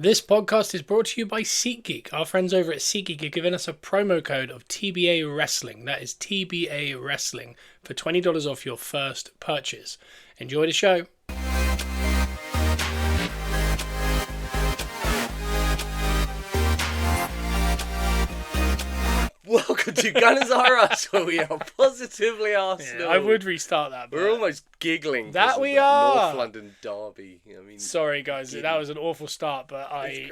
This podcast is brought to you by SeatGeek. Our friends over at SeatGeek are giving us a promo code of TBA Wrestling. That is TBA Wrestling for $20 off your first purchase. Enjoy the show. Welcome to Gunners R Us, where we are positively Arsenal. Yeah, I would restart that. We're almost giggling. That we are. North London derby. I mean, sorry, guys, that was an awful start, but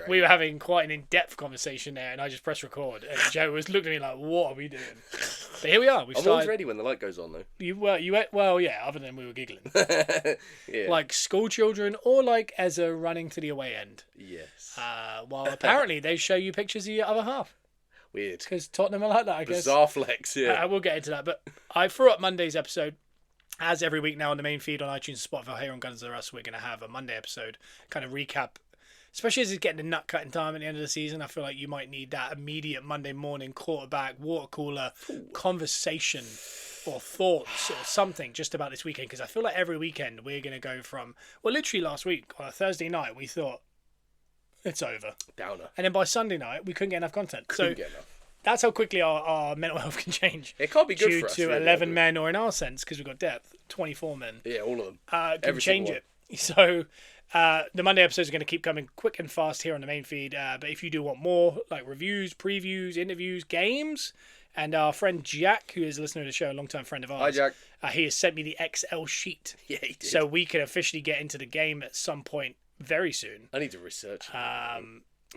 we were having quite an in-depth conversation there, and I just pressed record, and Joe was looking at me like, "What are we doing?" But here we are. I'm always ready when the light goes on, though. Yeah. Other than we were giggling, Yeah. like school children, or like Ezra running to the away end. Yes. Well, apparently they show you pictures of your other half. Weird. Because Tottenham are like that, I guess. Bizarre flex, yeah. We'll get into that. But I threw up Monday's episode. As every week now on the main feed on iTunes and Spotify here on Guns N' Us, we're going to have a Monday episode, kind of recap. Especially as it's getting to nut cutting time at the end of the season, I feel like you might need that immediate Monday morning quarterback, water cooler conversation or thoughts or something just about this weekend. Because I feel like every weekend we're going to go from, well, literally last week on a Thursday night, we thought, it's over. Downer. And then by Sunday night, we couldn't get enough content. Couldn't get enough. That's how quickly our mental health can change. It can't be good due for us. to really, 11 men, or in our sense, because we've got depth, 24 men. Yeah, all of them. Can change it. So the Monday episodes are going to keep coming quick and fast here on the main feed. But if you do want more, like reviews, previews, interviews, games, and our friend Jack, who is a listener to the show, a long-time friend of ours. Hi, Jack. He has sent me the Excel sheet. Yeah, he did. So we can officially get into the game at some point very soon. I need to research.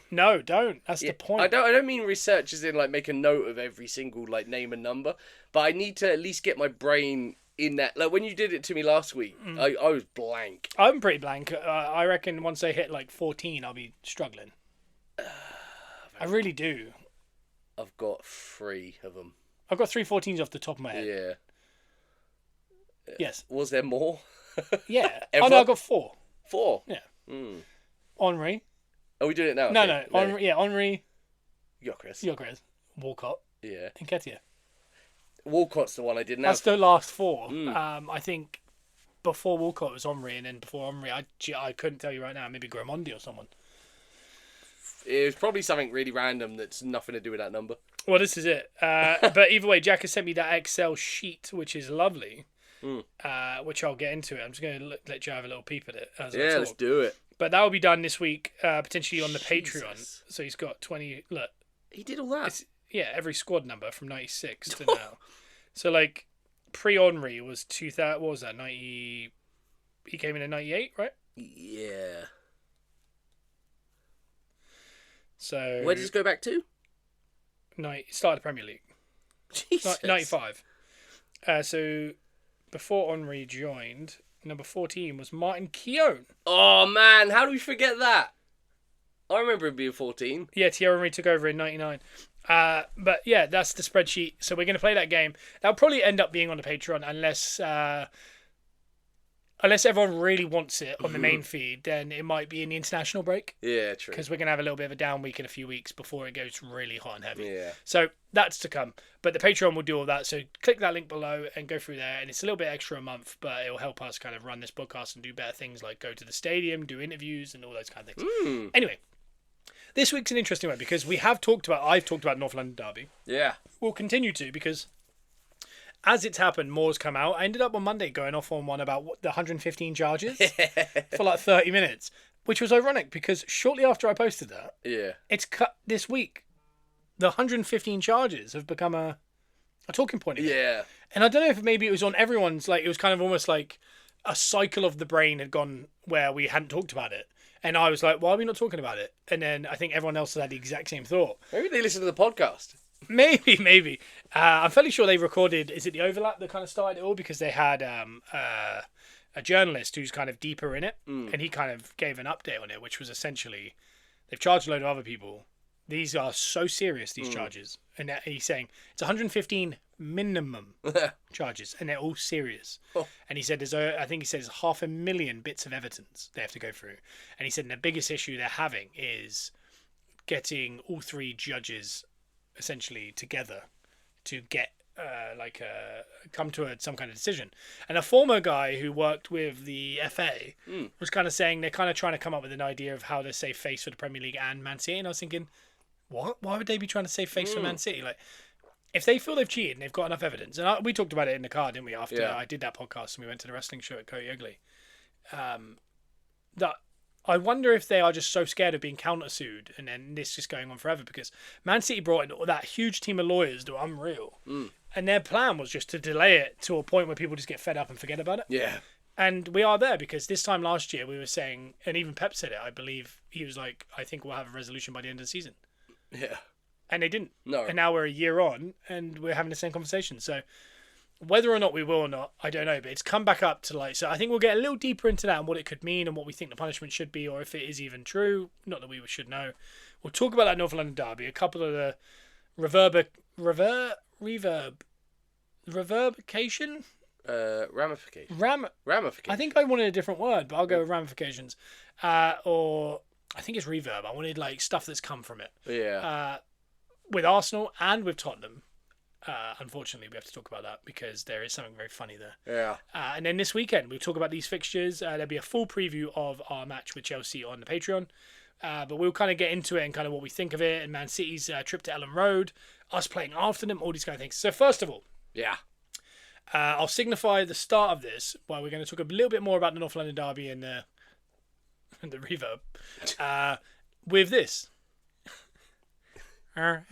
No, don't. That's the point. I don't mean research as in like make a note of every single like name and number, but I need to at least get my brain in that. Like when you did it to me last week, I was blank. I'm pretty blank. I reckon once I hit like 14, I'll be struggling. I really do. I've got 3 of them. I've got 3 14s off the top of my head. Yeah. Yes. Was there more? Yeah. Ever? Oh no, I've got 4. 4? Yeah. Mm. Henri. Are we doing it now? No, Okay. no. Henri, yeah, Henri. Gyökeres. Walcott. Yeah. And Nketiah. Walcott's the one I didn't have. That's the last 4. I think before Walcott was Henri, and then before Henri, I couldn't tell you right now. Maybe Gramondi or someone. It was probably something really random that's nothing to do with that number. Well, this is it. But either way, Jack has sent me that Excel sheet, which is lovely. Which I'll get into it. I'm just going to let you have a little peep at it as I talk. Let's do it. But that will be done this week, potentially on the Jesus. Patreon. So he's got 20. Look, He did all that. every squad number from 96 to now. So like pre-Henri was 2000. What was that? 90. He came in 98, right? Yeah. So Where does this go back to? Started the Premier League. Jesus. 95. So before Henri joined, number 14 was Martin Keown. Oh man, how do we forget that? I remember him being 14. Yeah, Thierry Henry took over in 99. But yeah, that's the spreadsheet. So we're going to play that game. That'll probably end up being on the Patreon unless everyone really wants it on the main feed. Then it might be in the international break Yeah, true. because we're going to have a little bit of a down week in a few weeks before it goes really hot and heavy. Yeah. So that's to come. But the Patreon will do all that. So click that link below and go through there. And it's a little bit extra a month, but it'll help us kind of run this podcast and do better things like go to the stadium, do interviews, and all those kind of things. Anyway, this week's an interesting one because I've talked about North London Derby. Yeah. We'll continue to because as it's happened, more's come out. I ended up on Monday going off on one about the 115 charges for like 30 minutes, which was ironic because shortly after I posted that, Yeah. it's cut this week. The 115 charges have become a talking point again. Yeah. And I don't know if maybe it was on everyone's, like, it was kind of almost like a cycle of the brain had gone where we hadn't talked about it. And I was like, why are we not talking about it? And then I think everyone else had the exact same thought. Maybe they listen to the podcast. Maybe. I'm fairly sure they recorded, is it The Overlap that kind of started it all? Because they had a journalist who's kind of deeper in it. And he kind of gave an update on it, which was essentially, they've charged a load of other people. These are so serious, these charges. And he's saying it's 115 minimum charges, and they're all serious. Oh. And he said I think he says 500,000 bits of evidence they have to go through. And he said the biggest issue they're having is getting all 3 judges essentially together to get come to some kind of decision. And a former guy who worked with the FA was kind of saying they're kind of trying to come up with an idea of how to save face for the Premier League and Man City. And I was thinking, what? Why would they be trying to save face for Man City? Like, if they feel they've cheated and they've got enough evidence, and we talked about it in the car, didn't we? After I did that podcast and we went to the wrestling show at Coyote Ugly, that I wonder if they are just so scared of being countersued and then this just going on forever, because Man City brought in that huge team of lawyers that were unreal. And their plan was just to delay it to a point where people just get fed up and forget about it. Yeah. And we are there, because this time last year we were saying, and even Pep said it, I believe, he was like, I think we'll have a resolution by the end of the season. Yeah. And they didn't. No. And now we're a year on and we're having the same conversation. So whether or not we will or not, I don't know. But it's come back up to like, so I think we'll get a little deeper into that and what it could mean and what we think the punishment should be, or if it is even true. Not that we should know. We'll talk about that North London derby. A couple of the reverberation? Ramification. I think I wanted a different word, but I'll go with ramifications. Or I think it's reverb. I wanted like stuff that's come from it. Yeah. With Arsenal and with Tottenham. Unfortunately, we have to talk about that because there is something very funny there. Yeah. And then this weekend, we'll talk about these fixtures. There'll be a full preview of our match with Chelsea on the Patreon. But we'll kind of get into it and kind of what we think of it, and Man City's trip to Ellen Road, us playing after them, all these kind of things. So first of all, I'll signify the start of this by we're going to talk a little bit more about the North London derby and the reverb with this. And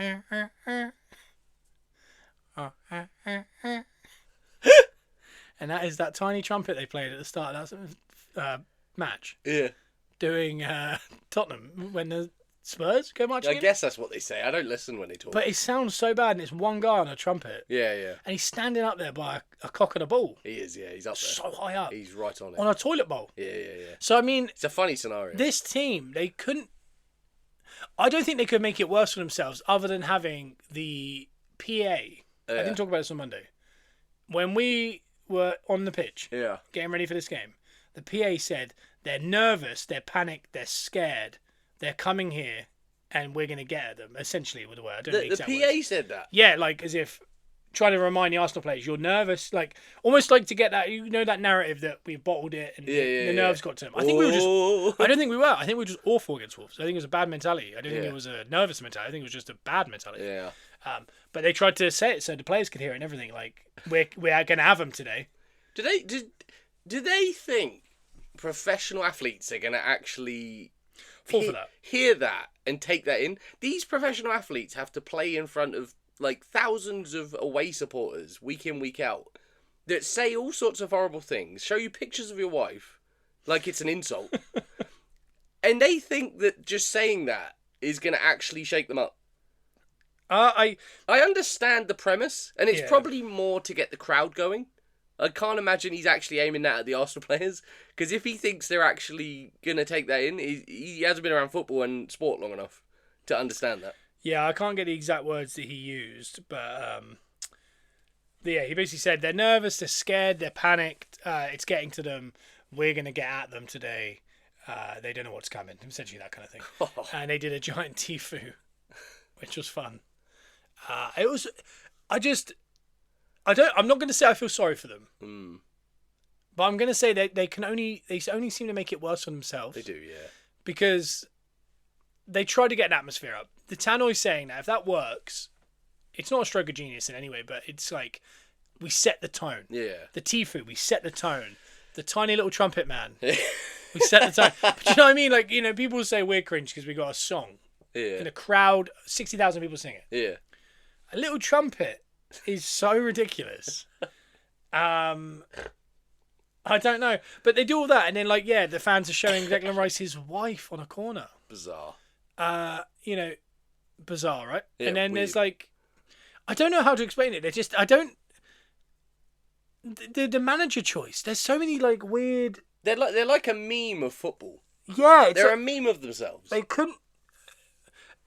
that is that tiny trumpet they played at the start of that match. Yeah. Doing Tottenham when the Spurs go marching in. I guess that's what they say. I don't listen when they talk. But it sounds so bad, and it's one guy on a trumpet. Yeah, yeah. And he's standing up there by a cock and a ball. He is, yeah. He's up there. So high up. He's right on it. On a toilet bowl. Yeah, yeah, yeah. So, I mean... It's a funny scenario. This team, they couldn't... I don't think they could make it worse for themselves other than having the PA. I didn't talk about this on Monday. When we were on the pitch, getting ready for this game, the PA said they're nervous, they're panicked, they're scared, they're coming here, and we're going to get at them, essentially, with the word. I don't know the exact PA words. said that? Yeah, like as if trying to remind the Arsenal players, you're nervous, like almost like to get that, that narrative that we bottled it and the nerves got to them. I think we were just, I don't think we were. I think we were just awful against Wolves. I think it was a bad mentality. I don't think it was a nervous mentality. I think it was just a bad mentality. Yeah. But they tried to say it so the players could hear it and everything. Like, we're going to have them today. Do they think professional athletes are going to actually fall for that? Hear that and take that in? These professional athletes have to play in front of like thousands of away supporters week in, week out that say all sorts of horrible things, show you pictures of your wife like it's an insult. And they think that just saying that is going to actually shake them up. I understand the premise, and it's probably more to get the crowd going. I can't imagine he's actually aiming that at the Arsenal players, because if he thinks they're actually going to take that in, he hasn't been around football and sport long enough to understand that. Yeah, I can't get the exact words that he used, but yeah, he basically said they're nervous, they're scared, they're panicked, it's getting to them, we're going to get at them today, they don't know what's coming, essentially that kind of thing. And they did a giant Tfue, which was fun. I'm not going to say I feel sorry for them, but I'm going to say that they only seem to make it worse for themselves. They do, yeah. Because they try to get an atmosphere up. The Tannoy's saying that if that works, it's not a stroke of genius in any way, but it's like we set the tone. Yeah. The Tfue, we set the tone. The tiny little trumpet man, we set the tone. But you know what I mean? Like, people say we're cringe because we got a song. Yeah. In a crowd, 60,000 people sing it. Yeah. A little trumpet is so ridiculous. I don't know. But they do all that, and then, the fans are showing Declan Rice his wife on a corner. Bizarre. Bizarre, right? Yeah, and then weird. there's, I don't know how to explain it. The manager choice, there's so many, weird... They're like a meme of football. Yeah. They're a meme of themselves. They couldn't...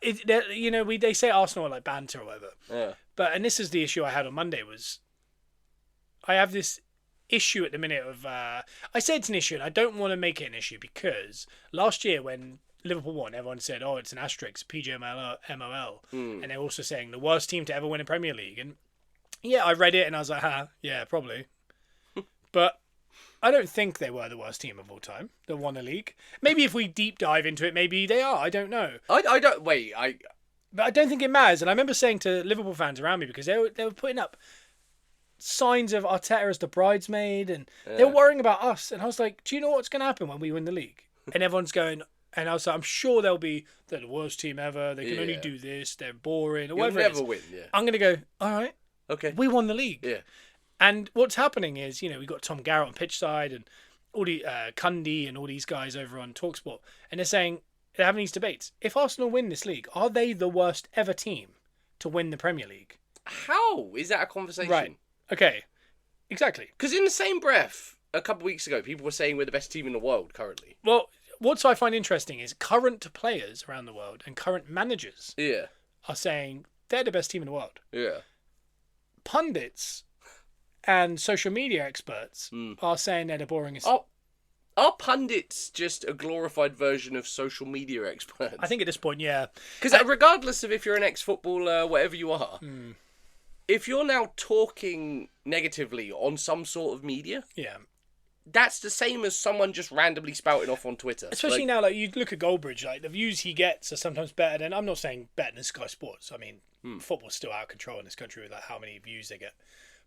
they say Arsenal are like banter or whatever. Yeah. And this is the issue I had on Monday was I have this issue at the minute of I say it's an issue and I don't want to make it an issue because last year when Liverpool won, everyone said, oh, it's an asterisk, PGMOL, and they're also saying the worst team to ever win a Premier League. And Yeah, I read it and I was like, yeah, probably. But I don't think they were the worst team of all time that won a league. Maybe if we deep dive into it, maybe they are. I don't know. I don't wait. But I don't think it matters. And I remember saying to Liverpool fans around me, because they were putting up signs of Arteta as the bridesmaid, and they were worrying about us. And I was like, do you know what's going to happen when we win the league? And everyone's going, and I was like, I'm sure they're the worst team ever. They can only do this. They're boring. Or whatever. You'll never win. Yeah. I'm going to go, all right, Okay. we won the league. Yeah. And what's happening is, we got Tom Garrett on pitch side and all the Cundy and all these guys over on TalkSport, and they're having these debates. If Arsenal win this league, are they the worst ever team to win the Premier League? How is that a conversation? Right. Okay. Exactly. Because in the same breath, a couple of weeks ago, people were saying we're the best team in the world currently. Well, what I find interesting is current players around the world and current managers Yeah. are saying they're the best team in the world. Yeah. Pundits and social media experts are saying they're the boringest. Are pundits just a glorified version of social media experts? I think at this point, yeah. Because regardless of if you're an ex-footballer, whatever you are, if you're now talking negatively on some sort of media, Yeah. that's the same as someone just randomly spouting off on Twitter. Especially now, like, you look at Goldbridge, like, the views he gets are sometimes better than, I'm not saying better than Sky Sports. I mean, football's still out of control in this country with, like, how many views they get.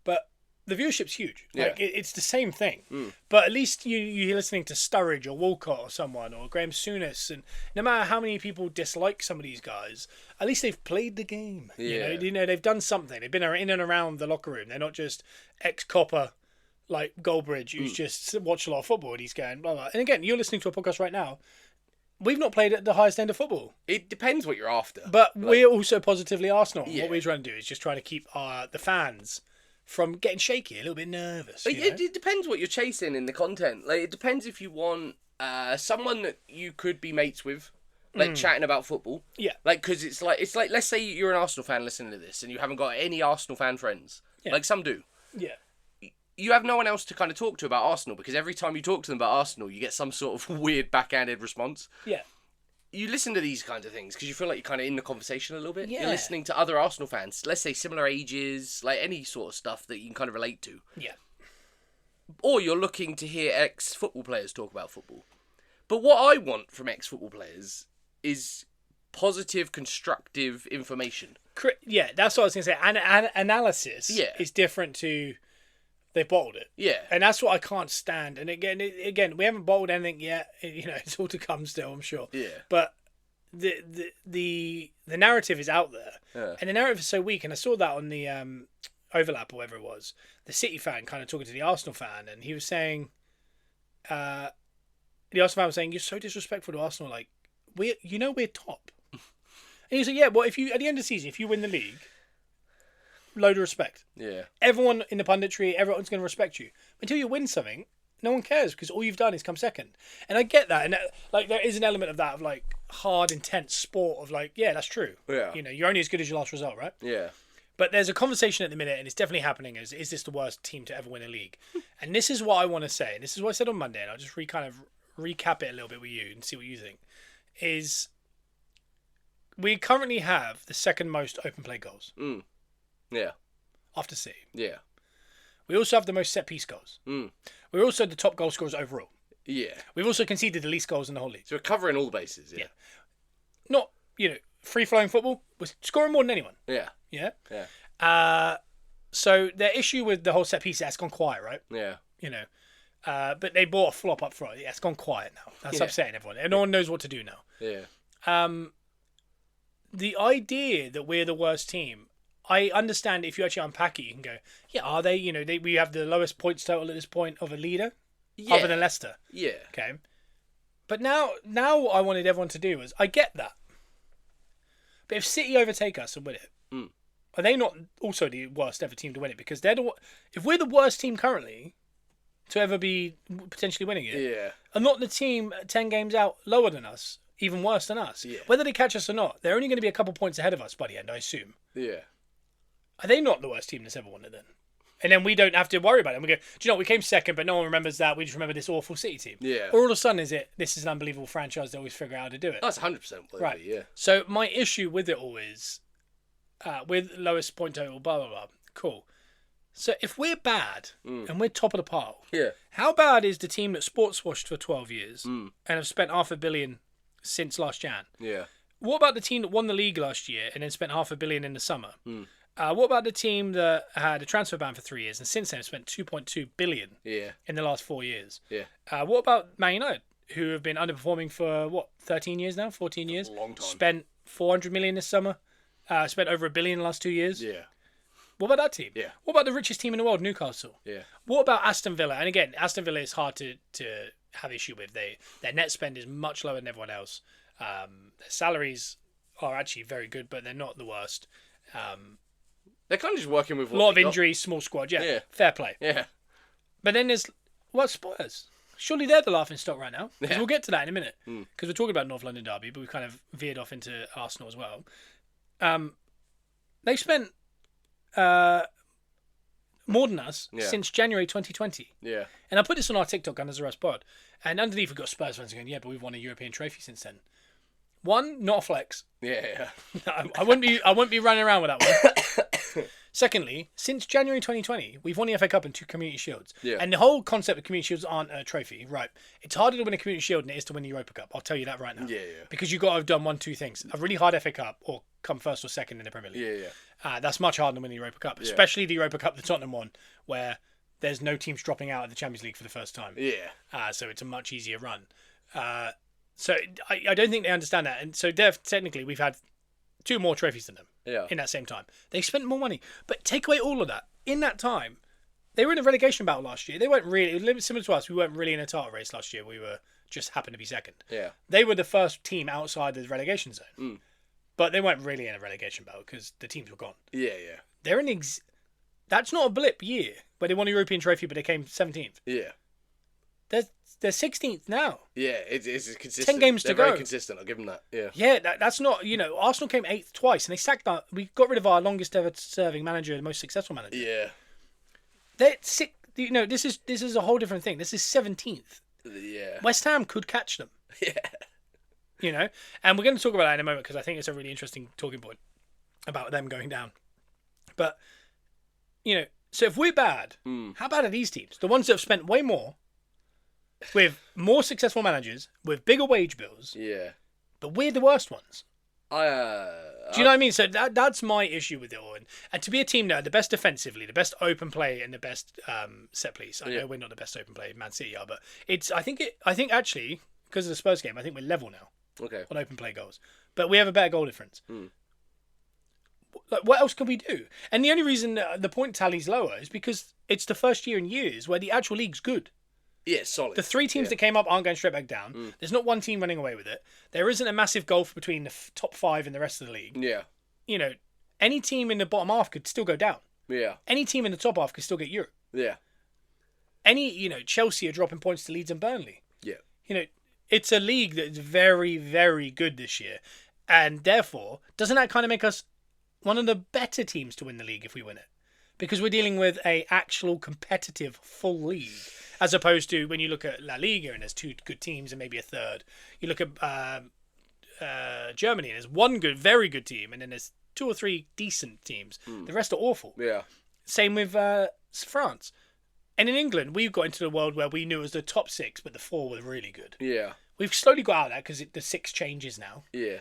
But the viewership's huge. Like, it's the same thing. But at least you're listening to Sturridge or Walcott or someone, or Graham Souness, and no matter how many people dislike some of these guys, at least they've played the game. Yeah. You know, they've done something. They've been in and around the locker room. They're not just ex-copper like Goldbridge, who's just watched a lot of football and he's going blah blah. And again, you're listening to a podcast right now. We've not played at the highest end of football. It depends what you're after. But we're also positively Arsenal. Yeah. What we're trying to do is just trying to keep the fans from getting shaky, a little bit nervous. It depends what you're chasing in the content. Like, it depends if you want someone that you could be mates with, like chatting about football. Yeah. Like, because it's like let's say you're an Arsenal fan listening to this and you haven't got any Arsenal fan friends. Yeah. Like some do. Yeah. You have no one else to kind of talk to about Arsenal, because every time you talk to them about Arsenal, you get some sort of weird backhanded response. Yeah. You listen to these kinds of things because you feel like you're kind of in the conversation a little bit. Yeah. You're listening to other Arsenal fans, let's say similar ages, like any sort of stuff that you can kind of relate to. Yeah. Or you're looking to hear ex-football players talk about football. But what I want from ex-football players is positive, constructive information. Yeah, that's what I was going to say. Analysis is different to they bottled it. Yeah. And that's what I can't stand. And again, we haven't bottled anything yet. It's all to come still, I'm sure. Yeah. But the narrative is out there. Yeah. And the narrative is so weak. And I saw that on the overlap or whatever it was. The City fan kind of talking to the Arsenal fan, and he was saying, the Arsenal fan was saying, "You're so disrespectful to Arsenal. Like, we're top." And he was like, "Yeah, well, if you at the end of the season, if you win the league, load of respect. Yeah. Everyone in the punditry, everyone's going to respect you. Until you win something, no one cares because all you've done is come second." And I get that, and like there is an element of that of like hard, intense sport of like, yeah, that's true. Yeah. You're only as good as your last result, right? Yeah. But there's a conversation at the minute, and it's definitely happening. Is this the worst team to ever win a league? And this is what I want to say. And this is what I said on Monday, and I'll just recap it a little bit with you and see what you think. Is we currently have the second most open play goals. Yeah. After City. Yeah. We also have the most set piece goals. We're also the top goal scorers overall. Yeah. We've also conceded the least goals in the whole league. So we're covering all the bases. Yeah. Not, free flowing football. We're scoring more than anyone. Yeah. Yeah. Yeah. So their issue with the whole set piece, that's gone quiet, right? Yeah. But they bought a flop up front. Yeah, it's gone quiet now. That's upsetting everyone. And no one knows what to do now. Yeah. The idea that we're the worst team, I understand if you actually unpack it, you can go, yeah, are they? We have the lowest points total at this point of a leader, other than Leicester. Yeah. Okay. But now what I wanted everyone to do was, I get that. But if City overtake us and win it, are they not also the worst ever team to win it? Because if we're the worst team currently to ever be potentially winning it, Yeah. and not the team 10 games out lower than us, even worse than us, whether they catch us or not, they're only going to be a couple points ahead of us by the end, I assume. Yeah. Are they not the worst team that's ever won it then? And then we don't have to worry about it. We go, do you know what? We came second, but no one remembers that. We just remember this awful City team. Yeah. Or all of a sudden, this is an unbelievable franchise that always figure out how to do it. That's 100% Right. Yeah. So my issue with it all is, with lowest point total, blah, blah, blah. Cool. So if we're bad and we're top of the pile, Yeah. how bad is the team that sports washed for 12 years and have spent $500 million since last Jan? Yeah. What about the team that won the league last year and then spent $500 million in the summer? What about the team that had a transfer ban for 3 years and since then have spent $2.2 billion Yeah. in the last 4 years? Yeah. What about Man United, who have been underperforming for 13 years now, 14 years? A long time. Spent $400 million this summer. Spent over $1 billion in the last 2 years. Yeah. What about that team? Yeah. What about the richest team in the world, Newcastle? Yeah. What about Aston Villa? And again, Aston Villa is hard to have issue with. Their net spend is much lower than everyone else. Their salaries are actually very good, but they're not the worst. They're kind of just working with A lot of injuries, small squad. Yeah, fair play. Yeah. But then there's Spurs. Surely they're the laughing stock right now. 'Cause we'll get to that in a minute. Because we're talking about North London derby, but we've kind of veered off into Arsenal as well. They spent more than us since January 2020. Yeah. And I put this on our TikTok, Gunners R Us Pod. And underneath we've got Spurs fans going, yeah, but we've won a European trophy since then. One, not a flex. Yeah. I wouldn't be running around with that one. Secondly, since January 2020, we've won the FA Cup and 2 Community Shields. Yeah. And the whole concept of Community Shields aren't a trophy, right? It's harder to win a Community Shield than it is to win the Europa Cup. I'll tell you that right now. Yeah, yeah. Because you've got to have done 1, 2 things. A really hard FA Cup or come first or second in the Premier League. Yeah, yeah. That's much harder than winning the Europa Cup, especially the Europa Cup, the Tottenham one, where there's no teams dropping out of the Champions League for the first time. Yeah. So it's a much easier run. So I don't think they understand that. And so technically we've had 2 more trophies than them in that same time. They spent more money. But take away all of that. In that time, they were in a relegation battle last year. They weren't really, it was similar to us, we weren't really in a title race last year. We were just happened to be second. Yeah. They were the first team outside the relegation zone. But they weren't really in a relegation battle because the teams were gone. Yeah, yeah. They're in that's not a blip year where they won a European trophy but they came 17th. Yeah. They're 16th now. Yeah, it's consistent. 10 games to They're go. very consistent, I'll give them that. Yeah. Yeah, that's not, Arsenal came 8th twice and they sacked that. We got rid of our longest ever serving manager, the most successful manager. Yeah. They're sick. This is a whole different thing. This is 17th. Yeah. West Ham could catch them. Yeah. And we're going to talk about that in a moment because I think it's a really interesting talking point about them going down. But, so if we're bad, how bad are these teams? The ones that have spent way more, with more successful managers, with bigger wage bills. Yeah. But we're the worst ones. Do you know what I mean? So that's my issue with it all. And to be a team that are the best defensively, the best open play, and the best set piece. I know we're not the best open play, Man City are, but I think actually, because of the Spurs game, I think we're level now. Okay. On open play goals. But we have a better goal difference. Like, what else can we do? And the only reason the point tally's lower is because it's the first year in years where the actual league's good. Yeah, solid. The 3 teams that came up aren't going straight back down. There's not one team running away with it. There isn't a massive gulf between the top 5 and the rest of the league. Yeah. Any team in the bottom half could still go down. Yeah. Any team in the top half could still get Europe. Yeah. Chelsea are dropping points to Leeds and Burnley. Yeah. It's a league that's very, very good this year. And therefore, doesn't that kind of make us one of the better teams to win the league if we win it? Because we're dealing with a actual competitive full league. As opposed to when you look at La Liga and there's 2 good teams and maybe a third. You look at Germany and there's 1 good, very good team and then there's 2 or 3 decent teams. The rest are awful. Yeah. Same with France. And in England, we've got into the world where we knew it was the top 6, but the 4 were really good. Yeah. We've slowly got out of that because the 6 changes now. Yeah.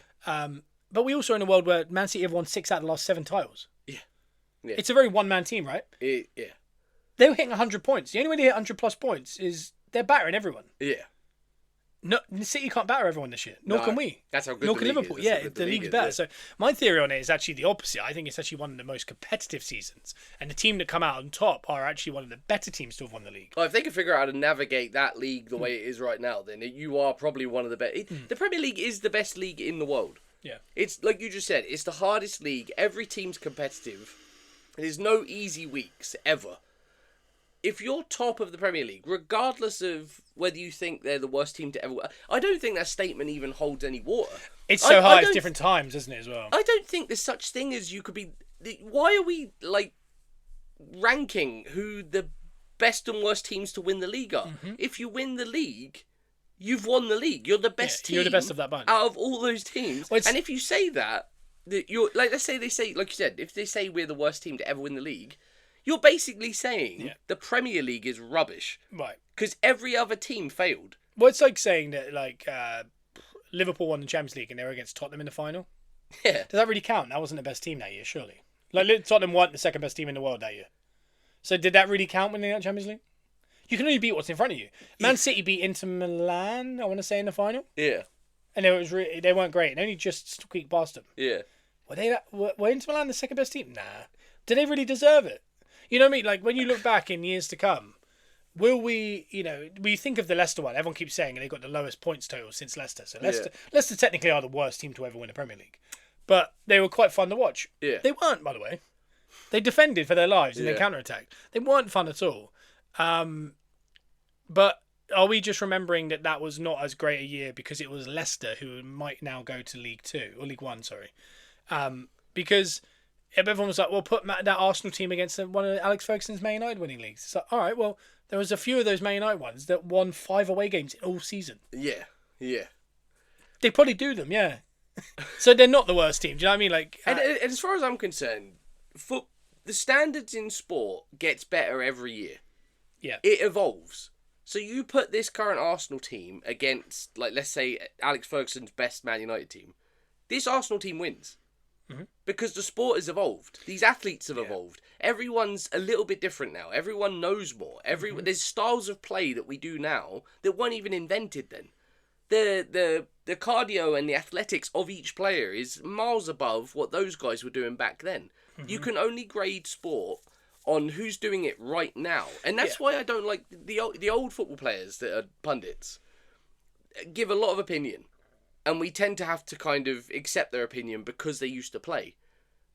But we also are in a world where Man City have won 6 out of the last 7 titles. Yeah. It's a very one-man team, right? Yeah. They were hitting 100 points. The only way they hit 100 plus points is they're battering everyone. Yeah. No, City can't batter everyone this year. Nor can we. That's how good Nor the can league Liverpool. is. Yeah, the league's better. So my theory on it is actually the opposite. I think it's actually one of the most competitive seasons. And the team that come out on top are actually one of the better teams to have won the league. Well, if they can figure out how to navigate that league the way it is right now, then you are probably one of the best. The Premier League is the best league in the world. Yeah. It's like you just said, it's the hardest league. Every team's competitive. There's no easy weeks, ever. If you're top of the Premier League, regardless of whether you think they're the worst team to ever... I don't think that statement even holds any water. It's so high at different times, isn't it, as well? I don't think there's such thing as you could be... Why are we, ranking who the best and worst teams to win the league are? If you win the league, you've won the league. You're the best team. You're the best of that bunch. Out of all those teams. Well, and if you say that you're... let's say they say... Like you said, if they say we're the worst team to ever win the league... You're basically saying Yeah. the Premier League is rubbish Right. because every other team failed. Well, it's like saying that Liverpool won the Champions League and they were against Tottenham in the final. Yeah. Does that really count? That wasn't the best team that year, surely. Like Tottenham weren't the second best team in the world that year. So did that really count winning that Champions League? You can only beat what's in front of you. Man City beat Inter Milan, I want to say, in the final, Yeah. and they weren't great. And only just squeaked past them. Yeah. Were Inter Milan the second best team? Nah. Did they really deserve it? You know what I mean? Like when you look back in years to come, will we? We think of the Leicester one. Everyone keeps saying they got the lowest points total since Leicester. So Leicester technically are the worst team to ever win a Premier League, but they were quite fun to watch. Yeah. They weren't, by the way. They defended for their lives and they Yeah. counter-attacked. They weren't fun at all. But are we just remembering that was not as great a year because it was Leicester who might now go to League Two or League One? Sorry, because everyone was like, "Well, put that Arsenal team against one of Alex Ferguson's Man United winning leagues." So, all right, well, there was a few of those Man United ones that won 5 away games all season. Yeah. Yeah. They probably do them, yeah. So they're not the worst team. Do you know what I mean? Like, And as far as I'm concerned, the standards in sport gets better every year. yeah, It evolves. So you put this current Arsenal team against, like, let's say Alex Ferguson's best Man United team. This Arsenal team wins. Because the sport has evolved. These athletes have evolved. Everyone's a little bit different now. Everyone knows more. There's styles of play that we do now that weren't even invented then. The cardio and the athletics of each player is miles above what those guys were doing back then. You can only grade sport on who's doing it right now, and that's why I don't like the old football players that are pundits. Give a lot of opinion, and we tend to have to kind of accept their opinion because they used to play.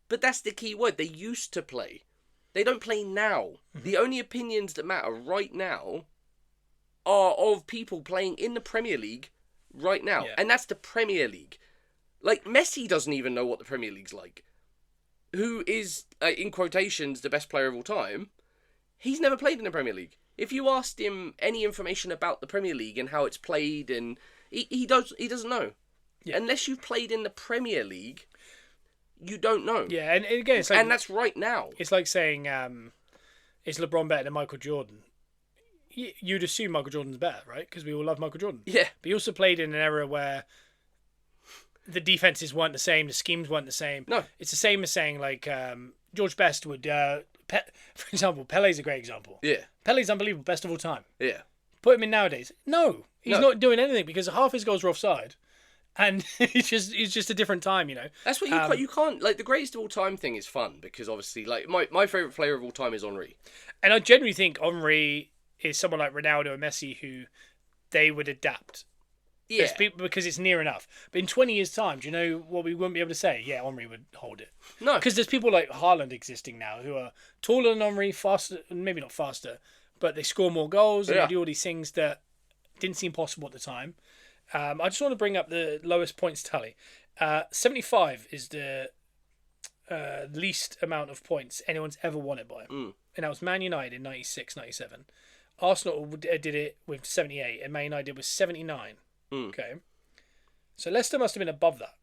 But that's the key word. They used to play. They don't play now. The only opinions that matter right now are of people playing in the Premier League right now. Yeah. And that's the Premier League. Like, Messi doesn't even know what the Premier League's like. Who is, in quotations, the best player of all time. He's never played in the Premier League. If you asked him any information about the Premier League and how it's played, and he doesn't know. Yeah. Unless you've played in the Premier League, you don't know. yeah, and again, it's like, And that's right now. it's like saying, is LeBron better than Michael Jordan? You'd assume Michael Jordan's better, right? Because we all love Michael Jordan. Yeah. But he also played in an era where the defenses weren't the same, the schemes weren't the same. No. It's the same as saying, like, George Best would, for example, Pele's a great example. Yeah. Pele's unbelievable, best of all time. Yeah. Put him in nowadays. No, he's No. not doing anything because half his goals are offside. And it's just a different time, you know. That's what you can't, like, the greatest of all time thing is fun because obviously, like, my favourite player of all time is Henry. And I genuinely think Henry is someone like Ronaldo and Messi who they would adapt. Yeah. Because it's near enough. But in 20 years' time, do you know what we wouldn't be able to say? Yeah, Henry would hold it. No. Because there's people like Haaland existing now who are taller than Henry, faster, maybe not faster, but they score more goals and Yeah. they do all these things that didn't seem possible at the time. I just want to bring up the lowest points tally. 75 is the least amount of points anyone's ever won it by. And that was Man United in 96, 97. Arsenal did it with 78 and Man United did with 79. Okay. So Leicester must have been above that.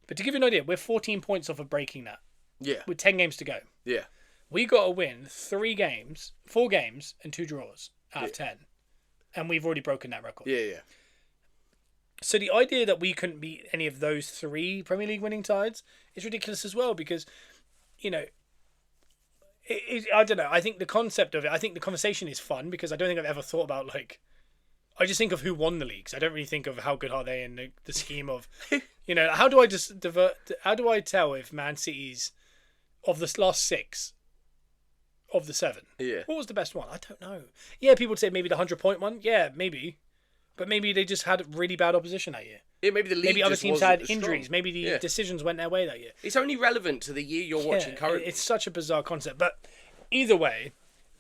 But to give you an idea, we're 14 points off of breaking that Yeah. with 10 games to go. Yeah. We got to win 4 games, and 2 draws out of 10. And we've already broken that record. Yeah. Yeah. So the idea that we couldn't beat any of those 3 Premier League winning sides is ridiculous as well because, you know, I don't know. I think the concept of it, I think the conversation is fun because I don't think I've ever thought about, like, I just think of who won the leagues. I don't really think of how good are they in the scheme of, you know, how do I tell if Man City's, of the last 6 of the 7, Yeah. what was the best one? I don't know. Yeah, people would say maybe the 100-point one. Yeah, maybe. But maybe they just had really bad opposition that year. Yeah, maybe the league Maybe other just teams wasn't had as injuries. strong. Maybe the Yeah. decisions went their way that year. It's only relevant to the year you're watching currently. It's such a bizarre concept. But either way,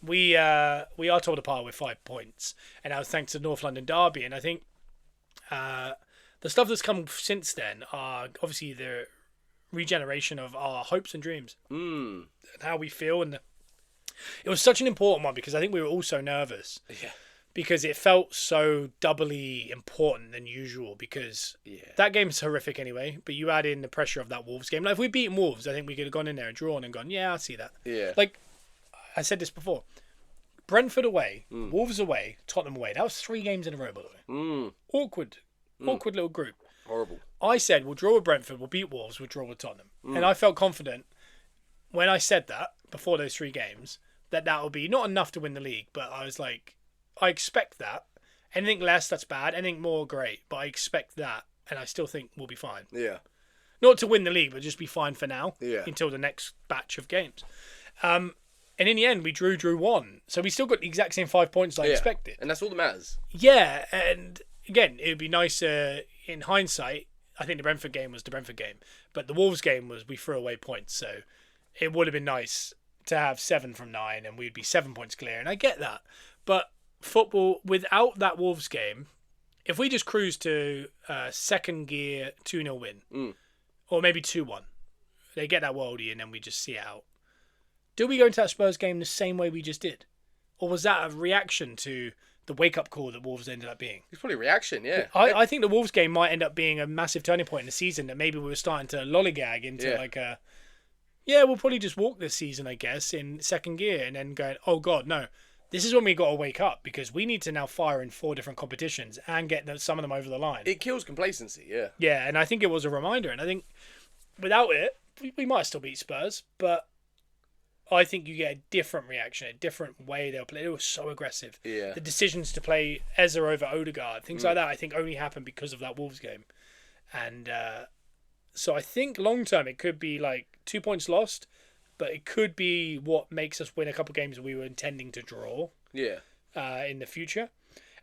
we are told apart with 5 points. And that was thanks to North London Derby. And I think the stuff that's come since then are obviously the regeneration of our hopes and dreams. And how we feel. And it was such an important one because I think we were all so nervous. Yeah. because it felt so doubly important than usual because that game's horrific anyway, but you add in the pressure of that Wolves game. Like, if we'd beaten Wolves, I think we could have gone in there and drawn and gone, yeah, I see that. Yeah. Like, I said this before. Brentford away, Wolves away, Tottenham away. That was 3 games in a row, by the way. Awkward little group. Horrible. I said, we'll draw with Brentford, we'll beat Wolves, we'll draw with Tottenham. And I felt confident when I said that, before those 3 games, that would be not enough to win the league, but I was like, I expect that. Anything less, that's bad. Anything more, great. But I expect that, and I still think we'll be fine. Yeah. Not to win the league, but just be fine for now. Yeah. Until the next batch of games. And in the end, we drew 1. So we still got the exact same 5 points I expected. And that's all that matters. Yeah, and again, it would be nice in hindsight. I think the Brentford game was the Brentford game. But the Wolves game was we threw away points. So it would have been nice to have 7 from 9 and we'd be 7 points clear. And I get that. But football, without that Wolves game, if we just cruise to second gear 2-0 win, or maybe 2-1, they get that worldie and then we just see it out. Do we go into that Spurs game the same way we just did? Or was that a reaction to the wake-up call that Wolves ended up being? It's probably a reaction, yeah. I think the Wolves game might end up being a massive turning point in the season, that maybe we were starting to lollygag into like a, we'll probably just walk this season, I guess, in second gear, and then going, oh God, no. This is when we got to wake up, because we need to now fire in 4 different competitions and get some of them over the line. It kills complacency, yeah. Yeah, and I think it was a reminder, and I think without it, we might still beat Spurs, but I think you get a different reaction, a different way they'll play. It was so aggressive. Yeah. The decisions to play Eze over Odegaard, things like that, I think only happened because of that Wolves game. And so I think long term it could be like 2 points lost, but it could be what makes us win a couple of games we were intending to draw. Yeah. In the future.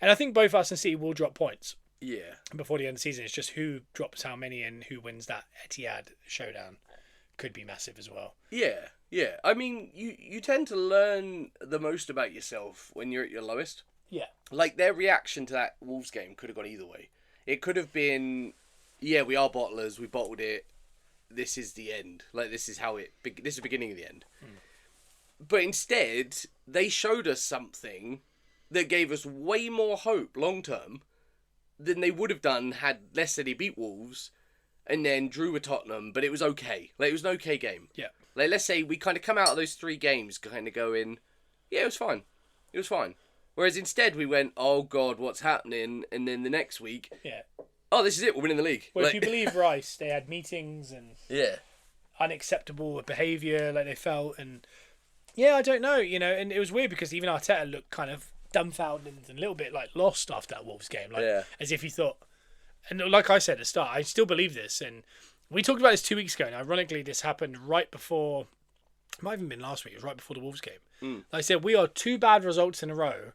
And I think both us and City will drop points. Yeah. Before the end of the season. It's just who drops how many and who wins that Etihad showdown. Could be massive as well. Yeah. Yeah, I mean, you tend to learn the most about yourself when you're at your lowest. Yeah. Like, their reaction to that Wolves game could have gone either way. It could have been, yeah, we are bottlers, we bottled it, this is the end. Like, this is the beginning of the end. But instead, they showed us something that gave us way more hope long-term than they would have done had Leicester beat Wolves and then drew with Tottenham, but it was okay. Like, it was an okay game. Yeah. Like, let's say we kind of come out of those 3 games kind of going, yeah, it was fine. It was fine. Whereas instead we went, oh, God, what's happening? And then the next week, oh, this is it, we're winning the league. Well, if you believe Rice, they had meetings and unacceptable behaviour, like they felt. And, I don't know, and it was weird because even Arteta looked kind of dumbfounded and a little bit, like, lost after that Wolves game. Like, as if he thought, and like I said at the start, I still believe this, and we talked about this 2 weeks ago, and ironically, this happened right before, it might have even been last week, it was right before the Wolves game. Like I said, we are 2 bad results in a row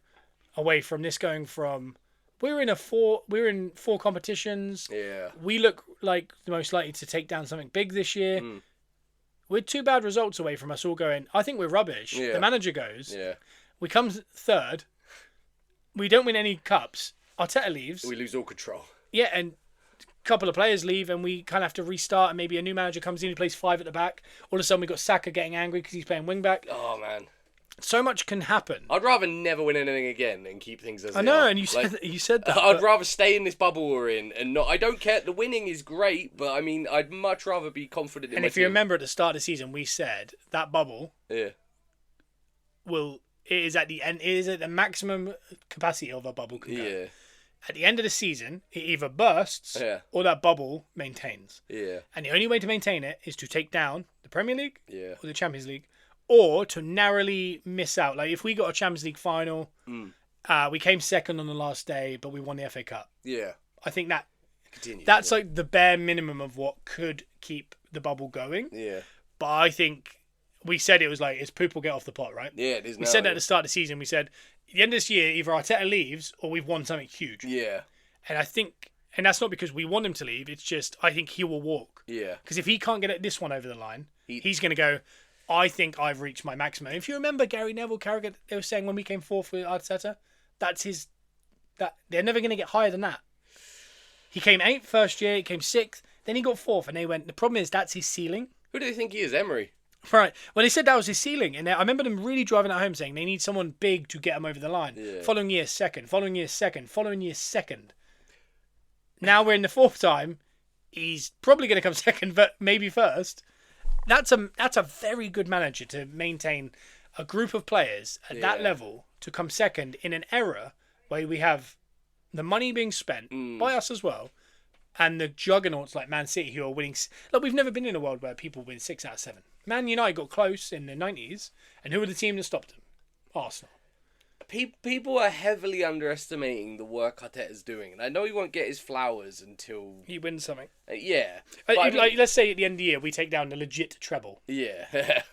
away from this going from, we're in 4 competitions. Yeah. We look like the most likely to take down something big this year. We're 2 bad results away from us all going, I think we're rubbish. Yeah. The manager goes. Yeah. We come 3rd. We don't win any cups. Arteta leaves. We lose all control. Yeah, and couple of players leave and we kind of have to restart, and maybe a new manager comes in who plays 5 at the back. All of a sudden we got Saka getting angry because he's playing wing back. Oh man, so much can happen. I'd rather never win anything again and keep things as they are. I know, and you said that. I'd rather stay in this bubble we're in and not. I don't care. The winning is great, but I mean, I'd much rather be confident in. And if you remember at the start of the season, we said that bubble. Yeah. It is at the end. It is at the maximum capacity of a bubble can go. Yeah. At the end of the season, it either bursts or that bubble maintains. Yeah. And the only way to maintain it is to take down the Premier League or the Champions League, or to narrowly miss out. Like, if we got a Champions League final, we came 2nd on the last day, but we won the FA Cup. Yeah. I think that's like the bare minimum of what could keep the bubble going. Yeah. But I think we said it was like, it's poop or get off the pot, right? Yeah, it is. We said that at the start of the season. We said, at the end of this year, either Arteta leaves or we've won something huge. Yeah. And I think, and that's not because we want him to leave, it's just, I think he will walk. Yeah. Because if he can't get this one over the line, he's going to go, I think I've reached my maximum. If you remember Gary Neville, Carragher, they were saying when we came 4th with Arteta, they're never going to get higher than that. He came 8th first year, he came 6th, then he got 4th, and they went, the problem is that's his ceiling. Who do they think he is, Emery? Right. Well, they said that was his ceiling, and I remember them really driving that home, saying they need someone big to get them over the line. Yeah. Following year, second. Following year, second. Following year, second. Now we're in the fourth time. He's probably going to come second, but maybe first. That's a very good manager to maintain a group of players at that level to come second in an era where we have the money being spent by us as well, and the juggernauts like Man City who are winning. Look, we've never been in a world where people win 6 out of 7. Man United got close in the 90s, and who were the team that stopped them? Arsenal. People are heavily underestimating the work Arteta's doing, and I know he won't get his flowers until He wins something. yeah. But I mean, Like, let's say at the end of the year we take down the legit treble. yeah,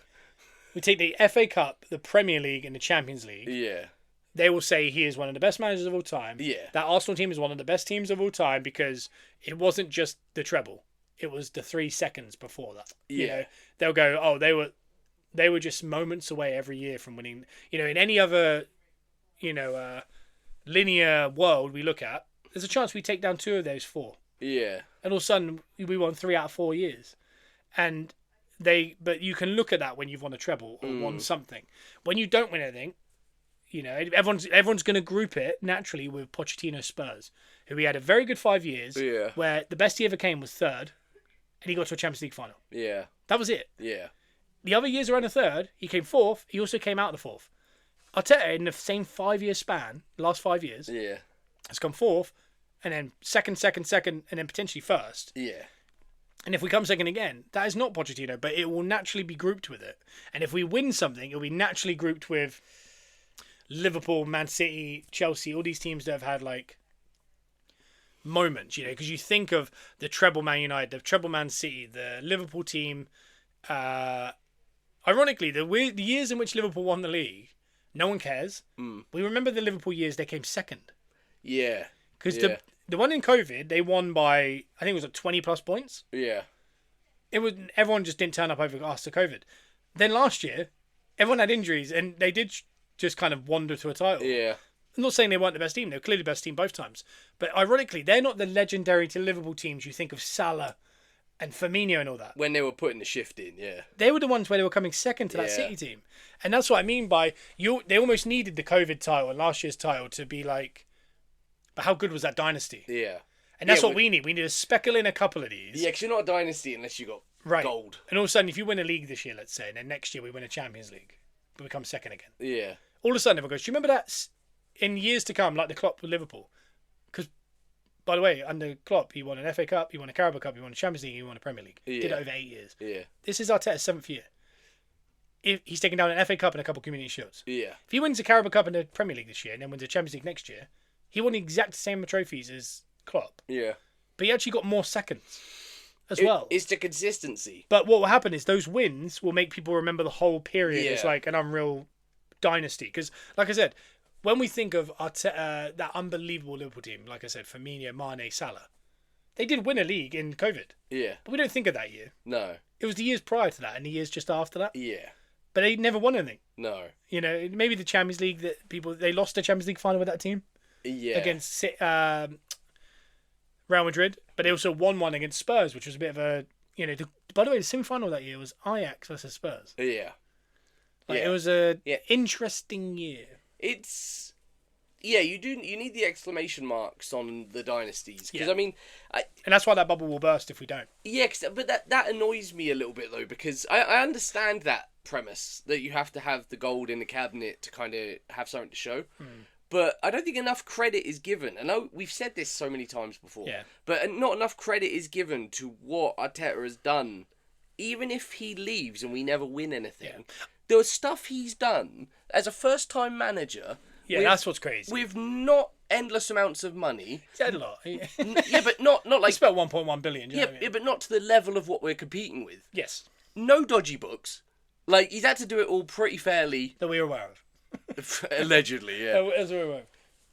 We take the FA Cup, the Premier League, and the Champions League. yeah, They will say he is one of the best managers of all time. Yeah. That Arsenal team is one of the best teams of all time because it wasn't just the treble. It was the 3 seconds before that. You Yeah. know, they'll go, oh, they were just moments away every year from winning. You know, in any other, linear world we look at, there's a chance we take down 2 of those 4. yeah, And all of a sudden we won 3 out of 4 years. But you can look at that when you've won a treble or won something. When you don't win anything, everyone's going to group it naturally with Pochettino Spurs, who he had a very good 5 years, Yeah. where the best he ever came was third, and he got to a Champions League final. yeah, That was it. yeah, The other years around the third, he came fourth. He also came out of the fourth. Arteta, in the same 5-year span, the last 5 years, yeah, has come fourth, and then second, and then potentially first. yeah, And if we come second again, that is not Pochettino, but it will naturally be grouped with it. And if we win something, it will be naturally grouped with Liverpool, Man City, Chelsea, all these teams that have had like moments, because you think of the treble Man United, the treble Man City, the Liverpool team. Ironically, the years in which Liverpool won the league, no one cares. We remember the Liverpool years they came second. yeah, Because yeah, the one in COVID, they won by, I think it was like 20 plus points. yeah, Everyone just didn't turn up after COVID. Then last year, everyone had injuries and they did just kind of wander to a title. yeah, I'm not saying they weren't the best team. They were clearly the best team both times. But ironically, they're not the legendary to Liverpool teams you think of Salah and Firmino and all that. when they were putting the shift in, yeah, They were the ones where they were coming second to that Yeah. City team. And that's what I mean by they almost needed the COVID title and last year's title to be like, but how good was that dynasty? yeah, And that's Yeah, what we need. We need to speckle in a couple of these. yeah, because you're not a dynasty unless you got Right. gold. And all of a sudden, if you win a league this year, let's say, and then next year we win a Champions League, we become second again. Yeah, All of a sudden, everyone goes, do you remember that in years to come, like the Klopp with Liverpool? Because, by the way, under Klopp, he won an FA Cup, he won a Carabao Cup, he won a Champions League, he won a Premier League. Did it Yeah. over 8 years. yeah, This is Arteta's 7th year. He's taken down an FA Cup and a couple of Community Shields. yeah, If he wins the Carabao Cup and the Premier League this year, and then wins the Champions League next year, he won the exact same trophies as Klopp. yeah. But he actually got more seconds as well. It's the consistency. But what will happen is those wins will make people remember the whole period as Yeah. like an unreal dynasty. Because, like I said, when we think of that unbelievable Liverpool team, like I said, Firmino, Mane, Salah, they did win a league in COVID. Yeah, But we don't think of that year. no, It was the years prior to that and the years just after that. yeah, But they never won anything. no, Maybe the Champions League, they lost the Champions League final with that team yeah, against Real Madrid. But they also won one against Spurs, which was a bit of a, by the way, the semi-final that year was Ajax versus Spurs. yeah. It was a Yeah. interesting year. It's you need the exclamation marks on the dynasties because Yeah. I mean And that's why that bubble will burst if we don't. but that annoys me a little bit though because I understand that premise that you have to have the gold in the cabinet to kind of have something to show. But I don't think enough credit is given. I know we've said this so many times before. Yeah. But not enough credit is given to what Arteta has done, even if he leaves and we never win anything. The stuff he's done as a first-time manager. Yeah, that's what's crazy. With not endless amounts of money. He said a lot. He Yeah, but not like spent 1.1 billion. Do you know what I mean? but not to the level of what we're competing with. Yes, No dodgy books. Like he's had to do it all pretty fairly, that we were aware of. allegedly. Yeah. As we were aware of.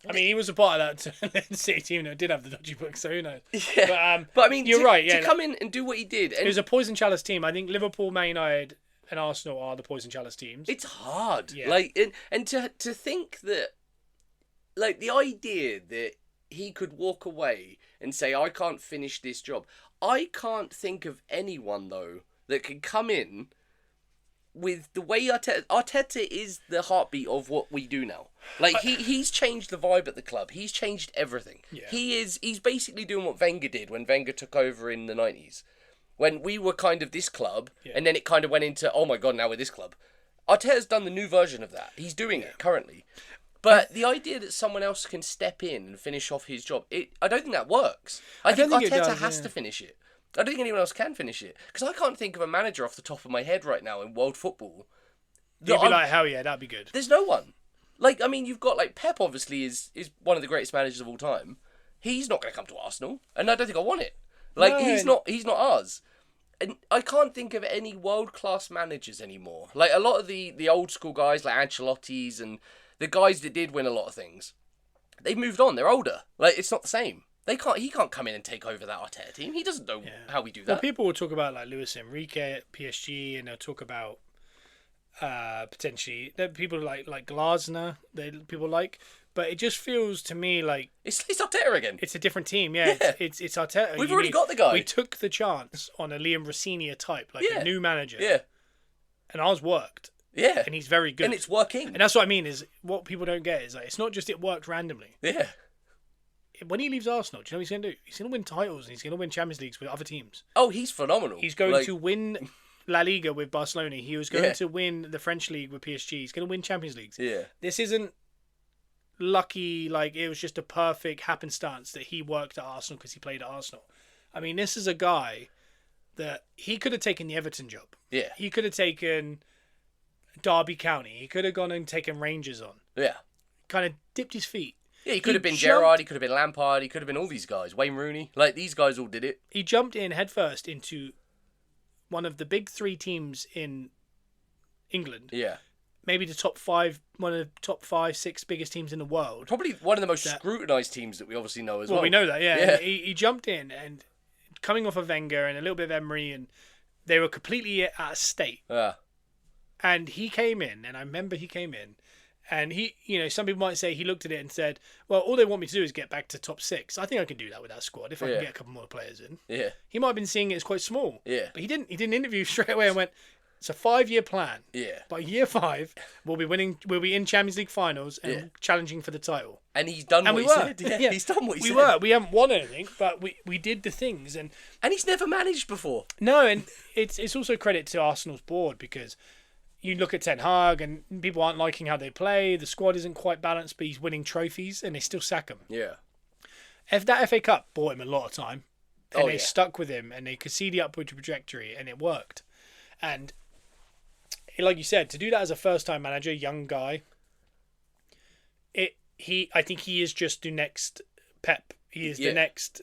I mean, he was a part of that City team that did have the dodgy book, so who knows? Yeah. But I mean, you're right. Yeah, to come in and do what he did, it and was a poison chalice team. I think Liverpool, Man United, and Arsenal are the poison chalice teams. it's hard. Yeah. Like, and to think that, like, the idea that he could walk away and say, "I can't finish this job." I can't think of anyone though that can come in with the way Arteta is the heartbeat of what we do now. Like he's changed the vibe at the club. He's changed everything. Yeah. He's basically doing what Wenger did when Wenger took over in the 90s. When we were kind of this club, and then it kind of went into, oh my god, now we're this club. Arteta's done the new version of that. He's doing it currently. But the idea that someone else can step in and finish off his job, I don't think that works. I think Arteta has to finish it. I don't think anyone else can finish it. Because I can't think of a manager off the top of my head right now in world football. You'd be like, hell yeah, that'd be good. There's no one. Like, I mean, you've got, like, Pep obviously is one of the greatest managers of all time. He's not going to come to Arsenal. And I don't think I want it. Like, No, he's not ours. And I can't think of any world-class managers anymore. Like, a lot of the old school guys, like Ancelotti's and the guys that did win a lot of things, they've moved on. They're older. Like, it's not the same. He can't come in and take over that Arteta team. He doesn't know how we do that. Well, people will talk about like Luis Enrique at PSG, and they'll talk about potentially people like Glasner. People like, but it just feels to me like it's Arteta again. It's a different team. Yeah. It's Arteta. We've already got the guy. We took the chance on a Liam Rossini type, like a new manager. Yeah, and ours worked. Yeah, and he's very good, and it's working. And that's what I mean is what people don't get is like it's not just it worked randomly. Yeah. When he leaves Arsenal, do you know what he's going to do? He's going to win titles and he's going to win Champions Leagues with other teams. Oh, he's phenomenal. He's going to win La Liga with Barcelona. He was going to win the French League with PSG. He's going to win Champions Leagues. Yeah. This isn't lucky, like it was just a perfect happenstance that he worked at Arsenal because he played at Arsenal. I mean, this is a guy that he could have taken the Everton job. Yeah. He could have taken Derby County. He could have gone and taken Rangers on. Yeah. Kind of dipped his feet. Yeah, he could have been Gerrard, he could have been Lampard, he could have been all these guys. Wayne Rooney. Like, these guys all did it. He jumped in headfirst into one of the big three teams in England. Yeah. Maybe the top five, one of the top 5, 6 biggest teams in the world. Probably one of the most scrutinised teams that we obviously know as well. Well, we know that, yeah. He jumped in, and coming off of Wenger and a little bit of Emery, and they were completely at a state. Yeah. And he came in, and I remember he came in, and he, some people might say he looked at it and said, well, all they want me to do is get back to top 6. I think I can do that with that squad if I can get a couple more players in. Yeah. He might have been seeing it as quite small. Yeah. But he didn't interview straight away and went, it's a 5-year plan. Yeah. By year 5, we'll be in Champions League finals and challenging for the title. And he's done what he said. Yeah, he's done what he said. We haven't won anything, but we did the things. And he's never managed before. No, and it's also credit to Arsenal's board because you look at Ten Hag and people aren't liking how they play. The squad isn't quite balanced, but he's winning trophies and they still sack him. Yeah. If that FA Cup bought him a lot of time, and they stuck with him and they could see the upward trajectory and it worked. And like you said, to do that as a first-time manager, young guy, I think he is just the next Pep. He is the next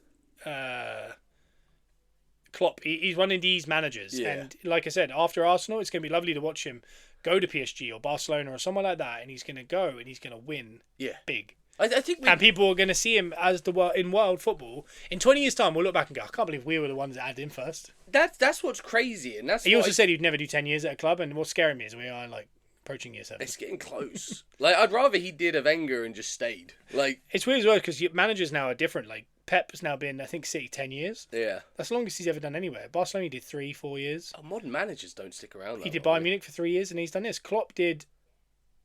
Klopp. He's one of these managers. Yeah. And like I said, after Arsenal, it's going to be lovely to watch him go to PSG or Barcelona or somewhere like that, and he's going to go and he's going to win big. I think and people are going to see him as in world football. In 20 years' time, we'll look back and go, I can't believe we were the ones that had him first. That's what's crazy. And he also said he'd never do 10 years at a club, and what's scaring me is we are like approaching year 7. It's getting close. Like, I'd rather he did a Wenger and just stayed. Like, it's weird as well because managers now are different. Like, Pep's now been, I think, City 10 years. Yeah. That's the longest he's ever done anywhere. Barcelona he did 3-4 years. Modern managers don't stick around. He did Bayern Munich for 3 years and he's done this. Klopp did,